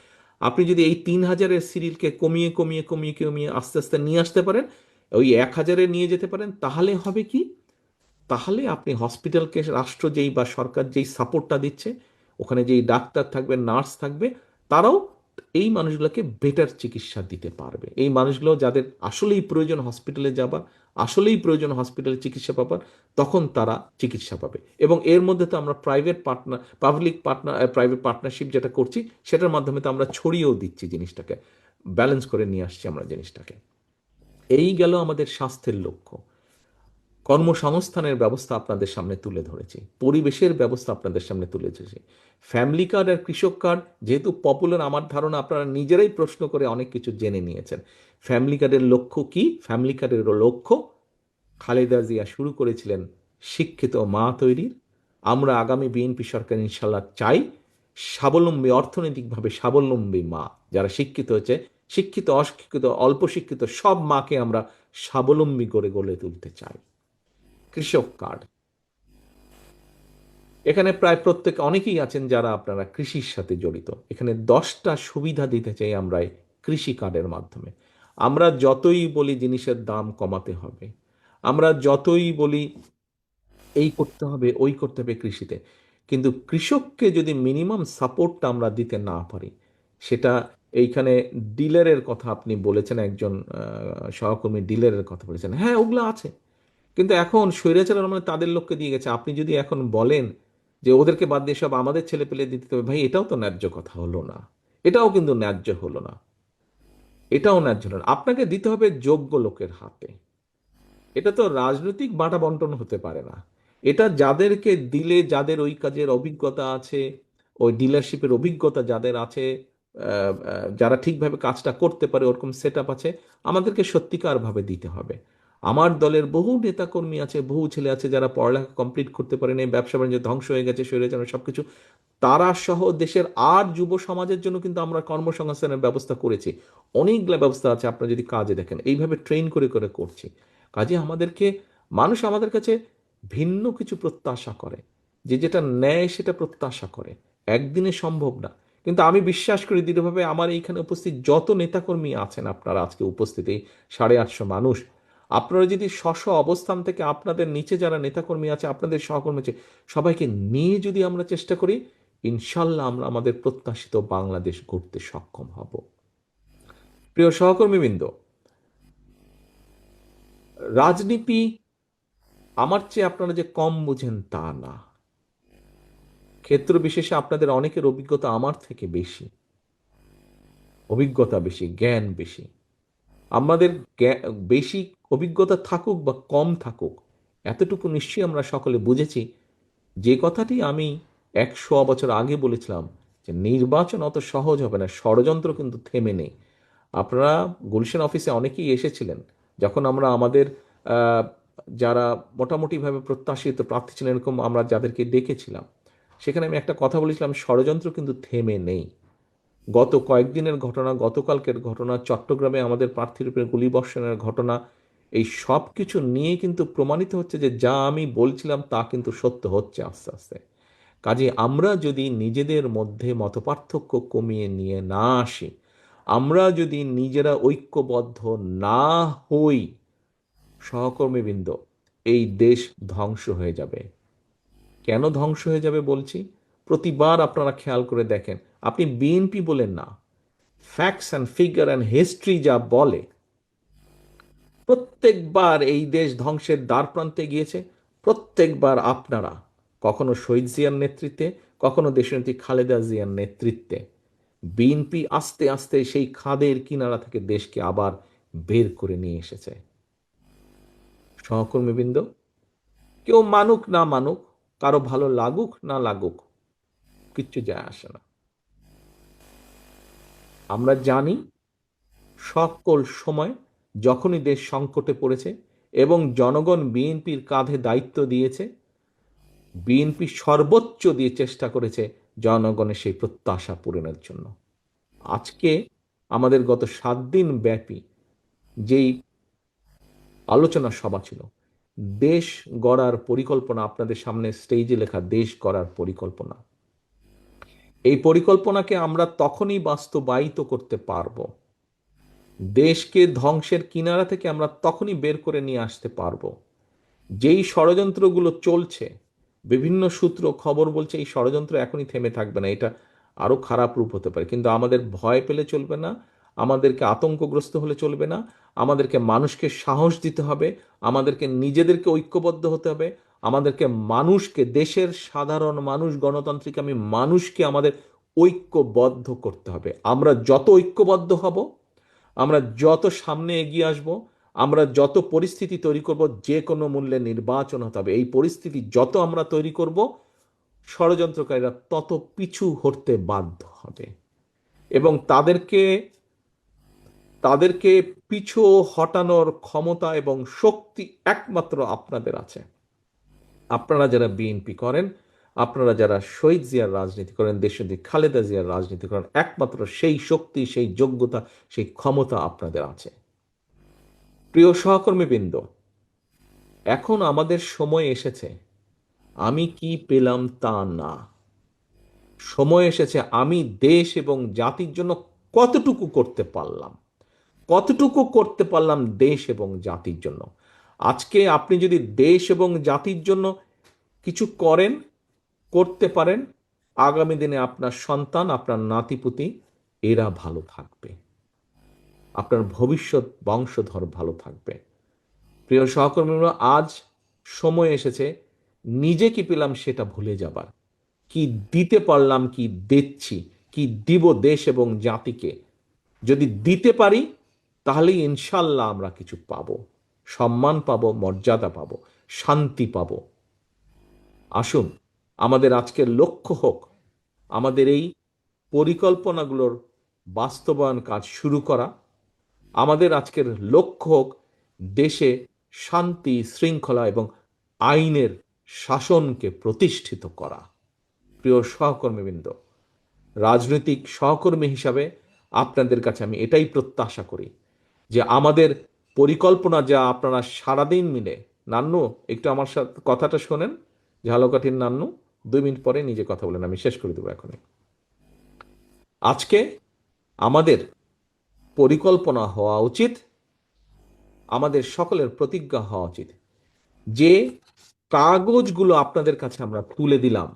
আপনি যদি এই 3,000-এর সিরিয়ালকে কমিয়ে কমিয়ে কমিয়ে কমিয়ে আস্তে আস্তে নিয়ে আসতে পারেন, ওই 1,000-এ নিয়ে যেতে পারেন, তাহলে হবে কি, তাহলে আপনি হসপিটালকে রাষ্ট্র যেই বা সরকার যেই সাপোর্টটা দিচ্ছে, ওখানে যেই ডাক্তার থাকবে নার্স থাকবে, তারাও এই মানুষগুলোকে বেটার চিকিৎসা দিতে পারবে। এই মানুষগুলো যাদের আসলেই প্রয়োজন হসপিটালে যাবার, আসলেই প্রয়োজন হসপিটালে চিকিৎসা পাবার, তখন তারা চিকিৎসা পাবে। এবং এর মধ্যে তো আমরা private partner, public partner, private partnership যেটা করছি, সেটার মাধ্যমে তো আমরা ছড়িয়েও দিচ্ছি জিনিসটাকে, ব্যালেন্স করে নিয়ে আসছি আমরা জিনিসটাকে। এই গেল আমাদের স্বাস্থ্যের লক্ষ্য। কর্মসংস্থানের ব্যবস্থা আপনাদের সামনে তুলে ধরেছি, পরিবেশের ব্যবস্থা আপনাদের সামনে তুলে ধরেছি। ফ্যামিলি কার্ড আর কৃষক কার্ড যেহেতু পপুলার, আমার ধারণা আপনারা নিজেরাই প্রশ্ন করে অনেক কিছু জেনে নিয়েছেন। ফ্যামিলি কার্ডের লক্ষ্য কি? ফ্যামিলি কার্ডের লক্ষ্য খালেদা জিয়া শুরু করেছিলেন শিক্ষিত মা তৈরির। আমরা আগামী বিএনপি সরকার ইনশাল্লাহ চাই স্বাবলম্বী, অর্থনৈতিকভাবে স্বাবলম্বী মা, যারা শিক্ষিত হয়েছে, শিক্ষিত অশিক্ষিত অল্প শিক্ষিত সব মাকে আমরা স্বাবলম্বী করে গড়ে তুলতে চাই। কৃষক কার্ড, এখানে প্রায় প্রত্যেক অনেকেই আছেন যারা আপনারা কৃষির সাথে জড়িত, এখানে 10টা সুবিধা দিতে চাই আমরা এই কৃষি কার্ডের মাধ্যমে। আমরা যতই বলি জিনিসের দাম কমাতে হবে, আমরা যতই বলি এই করতে হবে ওই করতে হবে কৃষিতে, কিন্তু কৃষককে যদি মিনিমাম সাপোর্টটা আমরা দিতে না পারি, সেটা এইখানে ডিলারের কথা আপনি বলেছেন, একজন সহকর্মী ডিলারের কথা বলেছেন, হ্যাঁ ওগুলো আছে, কিন্তু এখন স্বৈরাচার মানে তাদের লোককে দিয়ে গেছে। আপনি যদি এখন বলেন যে ওদেরকে বাদ দিয়ে সব আমাদের ছেলে পেলে দিতে হবে, ভাই এটাও তো ন্যায্য কথা হলো না, এটাও কিন্তু ন্যায্য হলো না, এটাও ন্যায্য হলো না। আপনাকে দিতে হবে যোগ্য লোকের হাতে। এটা তো রাজনৈতিক বাঁটা বন্টন হতে পারে না। এটা যাদেরকে দিলে, যাদের ওই কাজের অভিজ্ঞতা আছে, ওই ডিলারশিপের অভিজ্ঞতা যাদের আছে, যারা ঠিকভাবে কাজটা করতে পারে, ওরকম সেট আপ আছে, আমাদেরকে সত্যিকারভাবে দিতে হবে। আমার দলের বহু নেতাকর্মী আছে, বহু ছেলে আছে যারা পড়ালেখা কমপ্লিট করতে পারেনি, ব্যবসা বাণিজ্য ধ্বংস হয়ে গেছে, স্বৈরাচার সবকিছু, তারা সহ দেশের আর যুব সমাজের জন্য কিন্তু আমরা কর্মসংস্থানের ব্যবস্থা করেছি। অনেকগুলো ব্যবস্থা আছে, আপনারা যদি কাজে দেখেন, এইভাবে ট্রেন করে করে করছি। কাজে আমাদেরকে, মানুষ আমাদের কাছে ভিন্ন কিছু প্রত্যাশা করে, যে যেটা ন্যায় সেটা প্রত্যাশা করে, একদিনে সম্ভব না। কিন্তু আমি বিশ্বাস করি দৃঢ়ভাবে, আমার এইখানে উপস্থিত যত নেতাকর্মী আছেন, আপনারা আজকে উপস্থিত এই 850 মানুষ, আপনারা যদি স্ব অবস্থান থেকে আপনাদের নিচে যারা নেতাকর্মী আছে, আপনাদের সহকর্মী আছে, সবাইকে নিয়ে যদি আমরা চেষ্টা করি, ইনশাল্লাহ আমরা আমাদের প্রত্যাশিত বাংলাদেশ গড়তে সক্ষম হব। প্রিয় সহকর্মীবৃন্দ, রাজনীতি আমার চেয়ে আপনারা যে কম বুঝেন তা না, ক্ষেত্র বিশেষে আপনাদের অনেকের অভিজ্ঞতা আমার থেকে বেশি, অভিজ্ঞতা বেশি, জ্ঞান বেশি। আমাদের বেশি অভিজ্ঞতা থাকুক বা কম থাকুক, এতটুকু নিশ্চয়ই আমরা সকলে বুঝেছি, যে কথাটি আমি 100 বছর আগে বলেছিলাম, যে নির্বাচন অত সহজ হবে না, ষড়যন্ত্র কিন্তু থেমে নেই। আপনারা গুলশান অফিসে অনেকেই এসেছিলেন যখন আমরা আমাদের আহ, যারা মোটামুটিভাবে প্রত্যাশিত প্রার্থী ছিলেন এরকম আমরা যাদেরকে ডেকেছিলাম, সেখানে আমি একটা কথা বলেছিলাম, ষড়যন্ত্র কিন্তু থেমে নেই। গত কয়েকদিনের ঘটনা, গতকালকের ঘটনা, চট্টগ্রামে আমাদের প্রার্থীর উপরে গুলিবর্ষণের ঘটনা, এই সব কিছু নিয়ে কিন্তু প্রমাণিত হচ্ছে যে যা আমি বলছিলাম তা কিন্তু সত্য হচ্ছে আস্তে আস্তে। কাজে আমরা যদি নিজেদের মধ্যে মতপার্থক্য কমিয়ে নিয়ে না আসি, আমরা যদি নিজেরা ঐক্যবদ্ধ না হই, সহকর্মীবৃন্দ, এই দেশ ধ্বংস হয়ে যাবে। কেন ধ্বংস হয়ে যাবে বলছি? প্রতিবার আপনারা খেয়াল করে দেখেন, আপনি বিএনপি বলেন না, facts and figure and history যা বলে, প্রত্যেকবার এই দেশ ধ্বংসের দ্বার প্রান্তে গিয়েছে। প্রত্যেকবার আপনারা, কখনো শহীদ জিয়ার নেতৃত্বে, কখনো দেশনেত্রী খালেদা জিয়ার নেতৃত্বে, বিএনপি আস্তে আস্তে সেই খাদের কিনারা থেকে দেশকে আবার বের করে নিয়ে এসেছে। সহকর্মীবৃন্দ, কেউ মানুক না মানুক, কারো ভালো লাগুক না লাগুক, কিচ্ছু যায় আসে না। আমরা জানি সকল সময় যখনই দেশ সংকটে পড়েছে এবং জনগণ বিএনপির কাঁধে দায়িত্ব দিয়েছে, বিএনপি সর্বোচ্চ দিয়ে চেষ্টা করেছে জনগণের সেই প্রত্যাশা পূরণের জন্য। আজকে আমাদের গত 7 দিন ব্যাপী যেই আলোচনা সভা ছিল, দেশ গড়ার পরিকল্পনা, আপনাদের সামনে স্টেজে লেখা দেশ গড়ার পরিকল্পনা, এই পরিকল্পনাকে আমরা তখনই বাস্তবায়িত করতে পারব, দেশকে ধ্বংসের কিনারা থেকে আমরা তখনই বের করে নিয়ে আসতে পারবো, যেই ষড়যন্ত্রগুলো চলছে, বিভিন্ন সূত্র খবর বলছে এই ষড়যন্ত্র এখনই থেমে থাকবে না, এটা আরো খারাপ রূপ হতে পারে। কিন্তু আমাদের ভয় পেলে চলবে না, আমাদেরকে আতঙ্কগ্রস্ত হলে চলবে না, আমাদেরকে মানুষকে সাহস দিতে হবে, আমাদেরকে নিজেদেরকে ঐক্যবদ্ধ হতে হবে, আমাদেরকে মানুষকে, দেশের সাধারণ মানুষ, গণতান্ত্রিক আমি মানুষকে আমাদের ঐক্যবদ্ধ করতে হবে। আমরা যত ঐক্যবদ্ধ হব, আমরা যত সামনে এগিয়ে আসব, আমরা যত পরিস্থিতি তৈরি করব, যে কোনো মূল্যে নির্বাচন হতে হবে, এই পরিস্থিতি যত আমরা তৈরি করব, ষড়যন্ত্রকারীরা তত পিছু হটতে বাধ্য হবে এবং তাদেরকে তাদেরকে পিছু হটানোর ক্ষমতা এবং শক্তি একমাত্র আপনাদের আছে। আপনারা যারা বিএনপি করেন, আপনারা যারা শহীদ জিয়ার রাজনীতি করেন, দেশনেত্রী খালেদা জিয়ার রাজনীতি করেন, একমাত্র সেই শক্তি, সেই যোগ্যতা, সেই ক্ষমতা আপনাদের আছে। প্রিয় সহকর্মীবৃন্দ, এখন আমাদের সময় এসেছে আমি কি পেলাম তা না, সময় এসেছে আমি দেশ এবং জাতির জন্য কতটুকু করতে পারলাম, কতটুকু করতে পারলাম দেশ এবং জাতির জন্য। আজকে আপনি যদি দেশ এবং জাতির জন্য কিছু করেন, করতে পারেন, আগামী দিনে আপনার সন্তান, আপনার নাতিপুতি, এরা ভালো থাকবে, আপনার ভবিষ্যৎ বংশধর ভালো থাকবে। প্রিয় সহকর্মীরা, আজ সময় এসেছে নিজে কি পেলাম সেটা ভুলে যাবার, কি দিতে পারলাম, কি দিচ্ছি, কি দিব দেশ এবং জাতিকে। যদি দিতে পারি তাহলেই ইনশাল্লাহ আমরা কিছু পাবো, সম্মান পাবো, মর্যাদা পাবো, শান্তি পাবো। আসুন আমাদের আজকের লক্ষ্য হোক আমাদের এই পরিকল্পনাগুলোর বাস্তবায়ন কাজ শুরু করা, আমাদের আজকের লক্ষ্য হোক দেশে শান্তি, শৃঙ্খলা এবং আইনের শাসনকে প্রতিষ্ঠিত করা। প্রিয় সহকর্মীবৃন্দ, রাজনৈতিক সহকর্মী হিসাবে আপনাদের কাছে আমি এটাই প্রত্যাশা করি যে আমাদের পরিকল্পনা যা আপনারা সারাদিন মিলে, নান্নু একটু আমার সাথে কথাটা শোনেন, ঝালকাঠির নান্নু 2 মিনিট পরে নিজে কথা বলেন, আমি শেষ করে দেবো এখনই। আজকে আমাদের পরিকল্পনা হওয়া উচিত, আমাদের সকলের প্রতিজ্ঞা হওয়া উচিত যে কাগজগুলো আপনাদের কাছে আমরা তুলে দিলাম,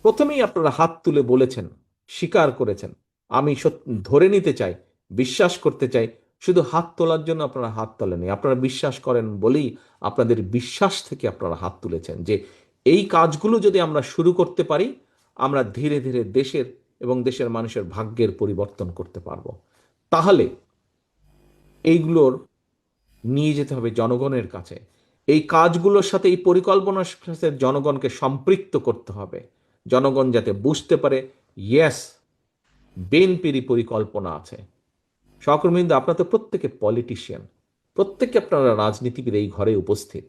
প্রথমেই আপনারা হাত তুলে বলেছেন, স্বীকার করেছেন, আমি ধরে নিতে চাই, বিশ্বাস করতে চাই, শুধু হাত তোলার জন্য আপনারা হাত তোলেনি, আপনারা বিশ্বাস করেন বলেই আপনাদের বিশ্বাস থেকে আপনারা হাত তুলেছেন যে এই কাজগুলো যদি আমরা শুরু করতে পারি, আমরা ধীরে ধীরে দেশের এবং দেশের মানুষের ভাগ্যের পরিবর্তন করতে পারবো। তাহলে এইগুলোর নিয়ে যেতে হবে জনগণের কাছে, এই কাজগুলোর সাথে, এই পরিকল্পনার সাথে জনগণকে সম্পৃক্ত করতে হবে, জনগণ যাতে বুঝতে পারে ইয়েস, বিএনপিরই পরিকল্পনা আছে। সহকর্মীবৃন্দ, আপনারা তো প্রত্যেকে পলিটিশিয়ান, প্রত্যেকে আপনারা রাজনীতিবিদ এই ঘরে উপস্থিত।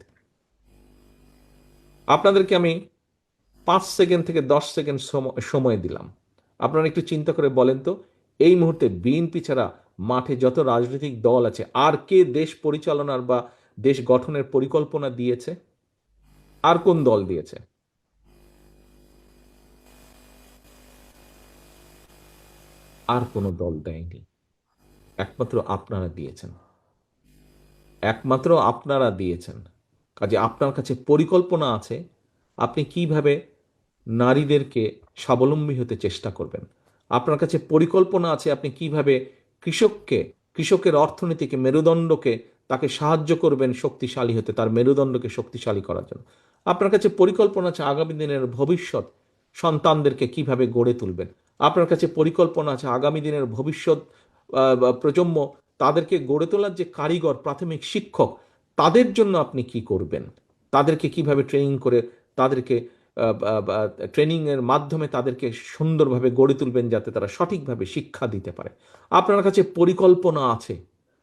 আপনাদেরকে আমি 5 সেকেন্ড থেকে 10 সেকেন্ড সময় দিলাম, আপনারা একটু চিন্তা করে বলেন তো, এই মুহূর্তে বিএনপি ছাড়া মাঠে যত রাজনৈতিক দল আছে আর কে দেশ পরিচালনার বা দেশ গঠনের পরিকল্পনা দিয়েছে? আর কোন দল দিয়েছে? আর কোনো দল দেয়নি, একমাত্র আপনারা দিয়েছেন, একমাত্র আপনারা দিয়েছেন। কাজে আপনার কাছে পরিকল্পনা আছে আপনি কিভাবে নারীদেরকে স্বাবলম্বী হতে চেষ্টা করবেন। আপনার কাছে পরিকল্পনা আছে আপনি কিভাবে কৃষককে, কৃষকের অর্থনীতিকে, মেরুদণ্ডকে তাকে সাহায্য করবেন শক্তিশালী হতে, তার মেরুদণ্ডকে শক্তিশালী করার জন্য। আপনার কাছে পরিকল্পনা আছে আগামী দিনের ভবিষ্যৎ সন্তানদেরকে কিভাবে গড়ে তুলবেন। আপনার কাছে পরিকল্পনা আছে আগামী দিনের ভবিষ্যৎ প্রজন্ম, তাদেরকে গড়ে তোলার যে কারিগর, প্রাথমিক শিক্ষক, তাদের জন্য আপনি কি করবেন, তাদেরকে কিভাবে ট্রেনিং করে, তাদেরকে ট্রেনিংয়ের মাধ্যমে তাদেরকে সুন্দরভাবে গড়ে তুলবেন যাতে তারা সঠিকভাবে শিক্ষা দিতে পারে। আপনার কাছে পরিকল্পনা আছে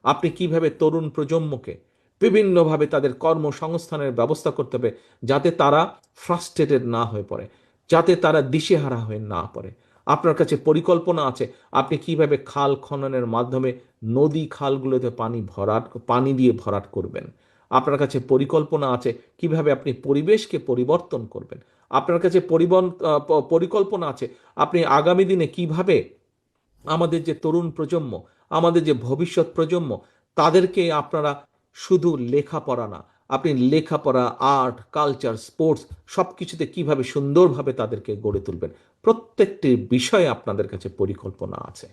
আপনি কিভাবে তরুণ প্রজন্মকে বিভিন্নভাবে তাদের কর্মসংস্থানের ব্যবস্থা করতে হবে যাতে তারা ফ্রাস্ট্রেটেড না হয়ে পড়ে, যাতে তারা দিশেহারা হয়ে না পড়ে। আপনার কাছে পরিকল্পনা আছে আপনি কিভাবে খাল খননের মাধ্যমে নদী খালগুলোতে পানি দিয়ে ভরাট করবেন। আপনার কাছে পরিকল্পনা আছে কিভাবে আপনি পরিবেশকে পরিবর্তন করবেন। আপনার কাছে পরিকল্পনা আছে আপনি আগামী দিনে কিভাবে আমাদের যে তরুণ প্রজন্ম, আমাদের যে ভবিষ্যৎ প্রজন্ম, তাদেরকে আপনারা শুধু লেখাপড়া না, আপনি লেখাপড়া, আর্ট, কালচার, স্পোর্টস সব কিছুতে কীভাবে সুন্দরভাবে তাদেরকে গড়ে তুলবেন। প্রত্যেকটি বিষয়ে আপনাদের কাছে পরিকল্পনা আছে।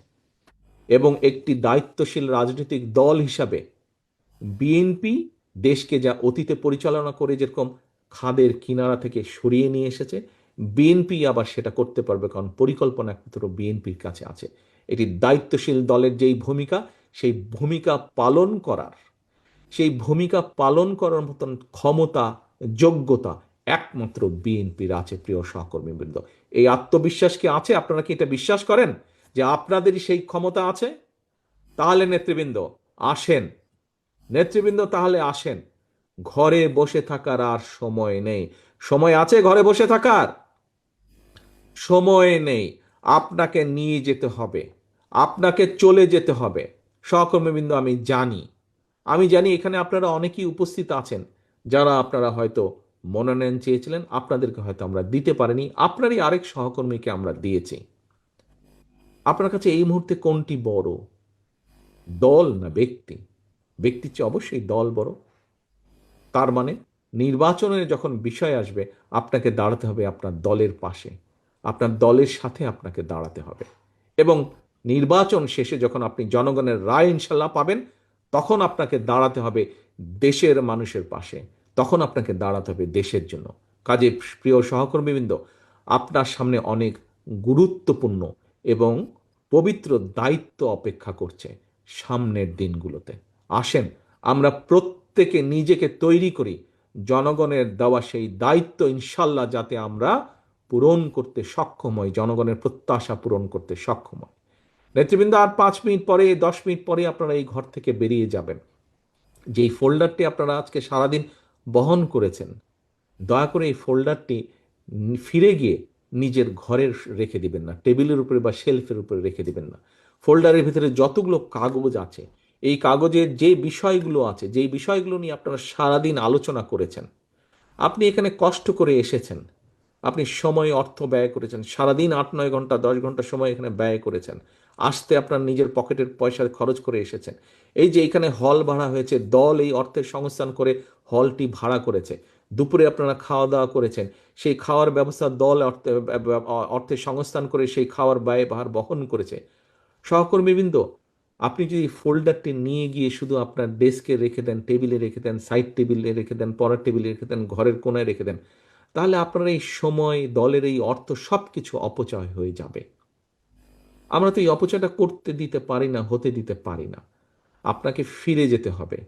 এবং একটি দায়িত্বশীল রাজনৈতিক দল হিসাবে বিএনপি দেশকে যা অতীতে পরিচালনা করে যেরকম খাদের কিনারা থেকে সরিয়ে নিয়ে এসেছে, বিএনপি আবার সেটা করতে পারবে, কারণ পরিকল্পনা একমাত্র বিএনপির কাছে আছে। এটি দায়িত্বশীল দলের যেই ভূমিকা, সেই ভূমিকা পালন করার, সেই ভূমিকা পালন করার মতন ক্ষমতা, যোগ্যতা একমাত্র বিএনপির আছে। প্রিয় সহকর্মীবৃন্দ, এই আত্মবিশ্বাস কি আছে? আপনারা কি এটা বিশ্বাস করেন যে আপনাদেরই সেই ক্ষমতা আছে? তাহলে নেতৃবৃন্দ আসেন, নেতৃবৃন্দ তাহলে আসেন। ঘরে বসে থাকার আর সময় নেই। সময় আছে ঘরে বসে থাকার? সময় নেই। আপনাকে নিয়ে যেতে হবে, আপনাকে চলে যেতে হবে। সহকর্মীবৃন্দ, আমি জানি এখানে আপনারা অনেকেই উপস্থিত আছেন যারা আপনারা হয়তো মনোনয়ন চেয়েছিলেন, আপনাদেরকে হয়তো আমরা দিতে পারিনি, আপনারই আরেক সহকর্মীকে আমরা দিয়েছি। আপনার কাছে এই মুহূর্তে কোনটি বড়, দল না ব্যক্তি? ব্যক্তির চেয়ে অবশ্যই দল বড়। তার মানে নির্বাচনের যখন বিষয় আসবে আপনাকে দাঁড়াতে হবে আপনার দলের পাশে, আপনার দলের সাথে আপনাকে দাঁড়াতে হবে। এবং নির্বাচন শেষে যখন আপনি জনগণের রায় ইনশাল্লাহ পাবেন, তখন আপনাকে দাঁড়াতে হবে দেশের মানুষের পাশে, তখন আপনাকে দাঁড়াতে হবে দেশের জন্য। কাজে প্রিয় সহকর্মীবৃন্দ, আপনার সামনে অনেক গুরুত্বপূর্ণ এবং পবিত্র দায়িত্ব অপেক্ষা করছে সামনের দিনগুলোতে। আসেন আমরা প্রত্যেকে নিজেকে তৈরি করি জনগণের দেওয়া সেই দায়িত্ব ইনশাল্লাহ যাতে আমরা পূরণ করতে সক্ষম হই, জনগণের প্রত্যাশা পূরণ করতে সক্ষম হই। নেতৃবৃন্দ, আর 5 মিনিট পরে, 10 মিনিট পরে আপনারা এই ঘর থেকে বেরিয়ে যাবেন। যেই ফোল্ডারটি আপনারা আজকে সারাদিন বহন করেছেন, দয়া করে এই ফোল্ডারটি ফিরে গিয়ে নিজের ঘরের রেখে দিবেন না, টেবিলের উপরে বা শেলফের উপরে রেখে দিবেন না। ফোল্ডারের ভিতরে যতগুলো কাগজ আছে, এই কাগজের যে বিষয়গুলো আছে, যেই বিষয়গুলো নিয়ে আপনারা সারাদিন আলোচনা করেছেন, আপনি এখানে কষ্ট করে এসেছেন, আপনি সময় অর্থ ব্যয় করেছেন, সারাদিন 8-9 ঘন্টা 10 ঘন্টা সময় এখানে ব্যয় করেছেন, আসতে আপনার নিজের পকেটের পয়সা খরচ করে এসেছেন। এই যে এখানে হল ভাড়া হয়েছে, দল এই অর্থের সংস্থান করে হলটি ভাড়া করেছে। দুপুরে আপনারা খাওয়া দাওয়া করেছেন, সেই খাওয়ার ব্যবস্থা দল অর্থের সংস্থান করে সেই খাওয়ার ব্যয় ভার বহন করেছে। সহকর্মীবৃন্দ, আপনি যদি ফোল্ডারটি নিয়ে গিয়ে শুধু আপনার ডেস্কে রেখে দেন, টেবিলে রেখে দেন, সাইড টেবিলে রেখে দেন, পড়ার টেবিলে রেখে দেন, ঘরের কোনায় রেখে দেন, তাহলে আপনার এই সময়, দলের এই অর্থ সব কিছু অপচয় হয়ে যাবে। আমরা তো এই অপচয়টা করতে দিতে পারি না, হতে দিতে পারি না। আপনাকে ফিরে যেতে হবে।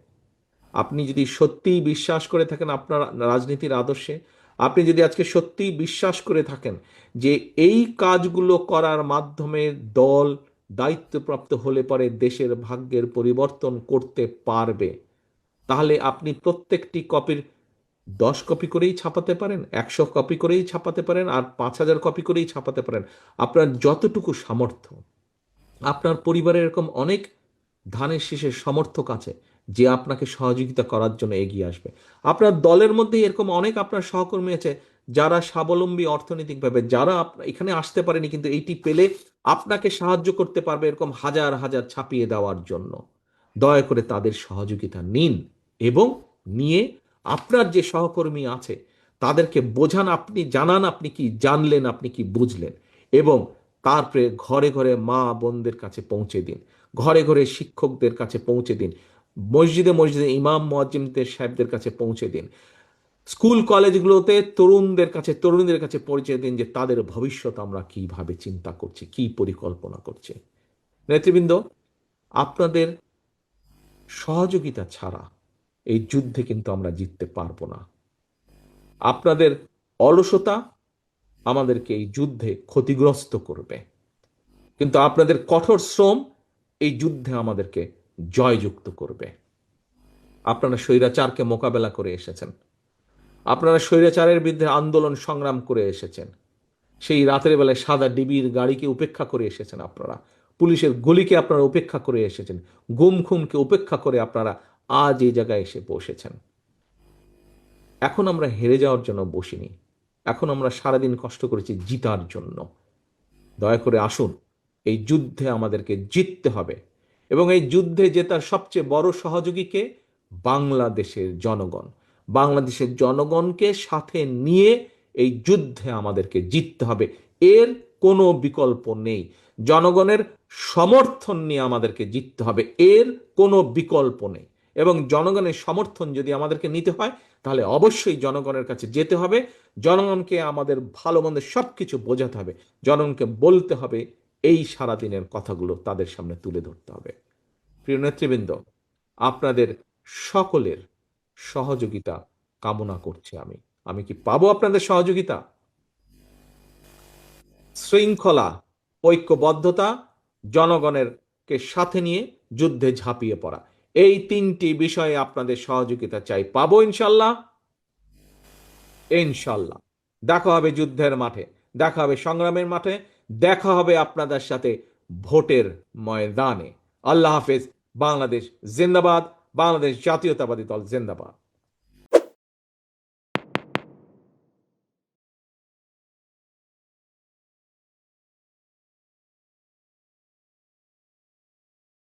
আপনি যদি সত্যিই বিশ্বাস করে থাকেন আপনার রাজনীতির আদর্শে, আপনি যদি আজকে সত্যিই বিশ্বাস করে থাকেন যে এই কাজগুলো করার মাধ্যমে দল দায়িত্বপ্রাপ্ত হলে পরে দেশের ভাগ্যের পরিবর্তন করতে পারবে, তাহলে আপনি প্রত্যেকটি কপির 10 কপি করেই ছাপাতে পারেন, 100 কপি করেই ছাপাতে পারেন, আর 5,000 কপি করেই ছাপাতে পারেন। আপনার যতটুকু সামর্থ্য। আপনার পরিবারের এরকম অনেক ধানের শীষের সমর্থক আছে যে আপনাকে সহযোগিতা করার জন্য এগিয়ে আসবে। আপনার দলের মধ্যে এরকম অনেক আপনার সহকর্মী আছে যারা স্বাবলম্বী অর্থনৈতিকভাবে, যারা এখানে আসতে পারেনি কিন্তু এইটি পেলে আপনাকে সাহায্য করতে পারবে এরকম হাজার হাজার ছাপিয়ে দেওয়ার জন্য, দয়া করে তাদের সহযোগিতা নিন এবং নিয়ে আপনার যে সহকর্মী আছে তাদেরকে বোঝান, আপনি জানান আপনি কি জানলেন, আপনি কি বুঝলেন, এবং তারপরে ঘরে ঘরে মা বোনদের কাছে পৌঁছে দিন, ঘরে ঘরে শিক্ষকদের কাছে পৌঁছে দিন, মসজিদে মসজিদে ইমাম মুয়াজ্জিমদের সাহেবদের কাছে পৌঁছে দিন, স্কুল কলেজগুলোতে তরুণদের কাছে পৌঁছে দিন যে তাদের ভবিষ্যৎ আমরা কিভাবে চিন্তা করছি, কি পরিকল্পনা করছি। নেতৃবৃন্দ, আপনাদের সহযোগিতা ছাড়া এই যুদ্ধে কিন্তু আমরা জিততে পারবো না। আপনাদের অলসতা আমাদেরকে এই যুদ্ধে ক্ষতিগ্রস্ত করবে, কিন্তু আপনাদের কঠোর শ্রম এই যুদ্ধে আমাদেরকে জয়যুক্ত করবে। আপনারা স্বৈরাচারকে মোকাবেলা করে এসেছেন, আপনারা স্বৈরাচারের বিরুদ্ধে আন্দোলন সংগ্রাম করে এসেছেন, সেই রাতের বেলায় সাদা ডিবির গাড়িকে উপেক্ষা করে এসেছেন, আপনারা পুলিশের গুলিকে আপনারা উপেক্ষা করে এসেছেন, গুম খুমকে উপেক্ষা করে আপনারা আজ এই জায়গায় এসে বসেছেন। এখন আমরা হেরে যাওয়ার জন্য বসিনি, এখন আমরা সারাদিন কষ্ট করেছি জিতার জন্য। দয়া করে আসুন, এই যুদ্ধে আমাদেরকে জিততে হবে, এবং এই যুদ্ধে জেতার সবচেয়ে বড় সহযোগীকে বাংলাদেশের জনগণ। বাংলাদেশের জনগণকে সাথে নিয়ে এই যুদ্ধে আমাদেরকে জিততে হবে, এর কোনো বিকল্প নেই। জনগণের সমর্থন নিয়ে আমাদেরকে জিততে হবে, এর কোনো বিকল্প নেই। এবং জনগণের সমর্থন যদি আমাদেরকে নিতে হয় তাহলে অবশ্যই জনগণের কাছে যেতে হবে, জনগণকে আমাদের ভালো মন্দ সবকিছু বোঝাতে হবে, জনগণকে বলতে হবে, এই সারাদিনের কথাগুলো তাদের সামনে তুলে ধরতে হবে। প্রিয় নেতৃবৃন্দ, আপনাদের সকলের সহযোগিতা কামনা করছি আমি। আমি কি পাবো আপনাদের সহযোগিতা? শৃঙ্খলা, ঐক্যবদ্ধতা, জনগণের কে সাথে নিয়ে যুদ্ধে ঝাঁপিয়ে পড়া, এই তিনটি বিষয়ে আপনাদের সহযোগিতা চাই। পাবো ইনশাল্লাহ? ইনশাল্লাহ। দেখা হবে যুদ্ধের মাঠে, দেখা হবে সংগ্রামের মাঠে, দেখা হবে আপনাদের সাথে ভোটের ময়দানে। আল্লাহ হাফেজ। বাংলাদেশ জিন্দাবাদ। বাংলাদেশ জাতীয়তাবাদী দল জিন্দাবাদ।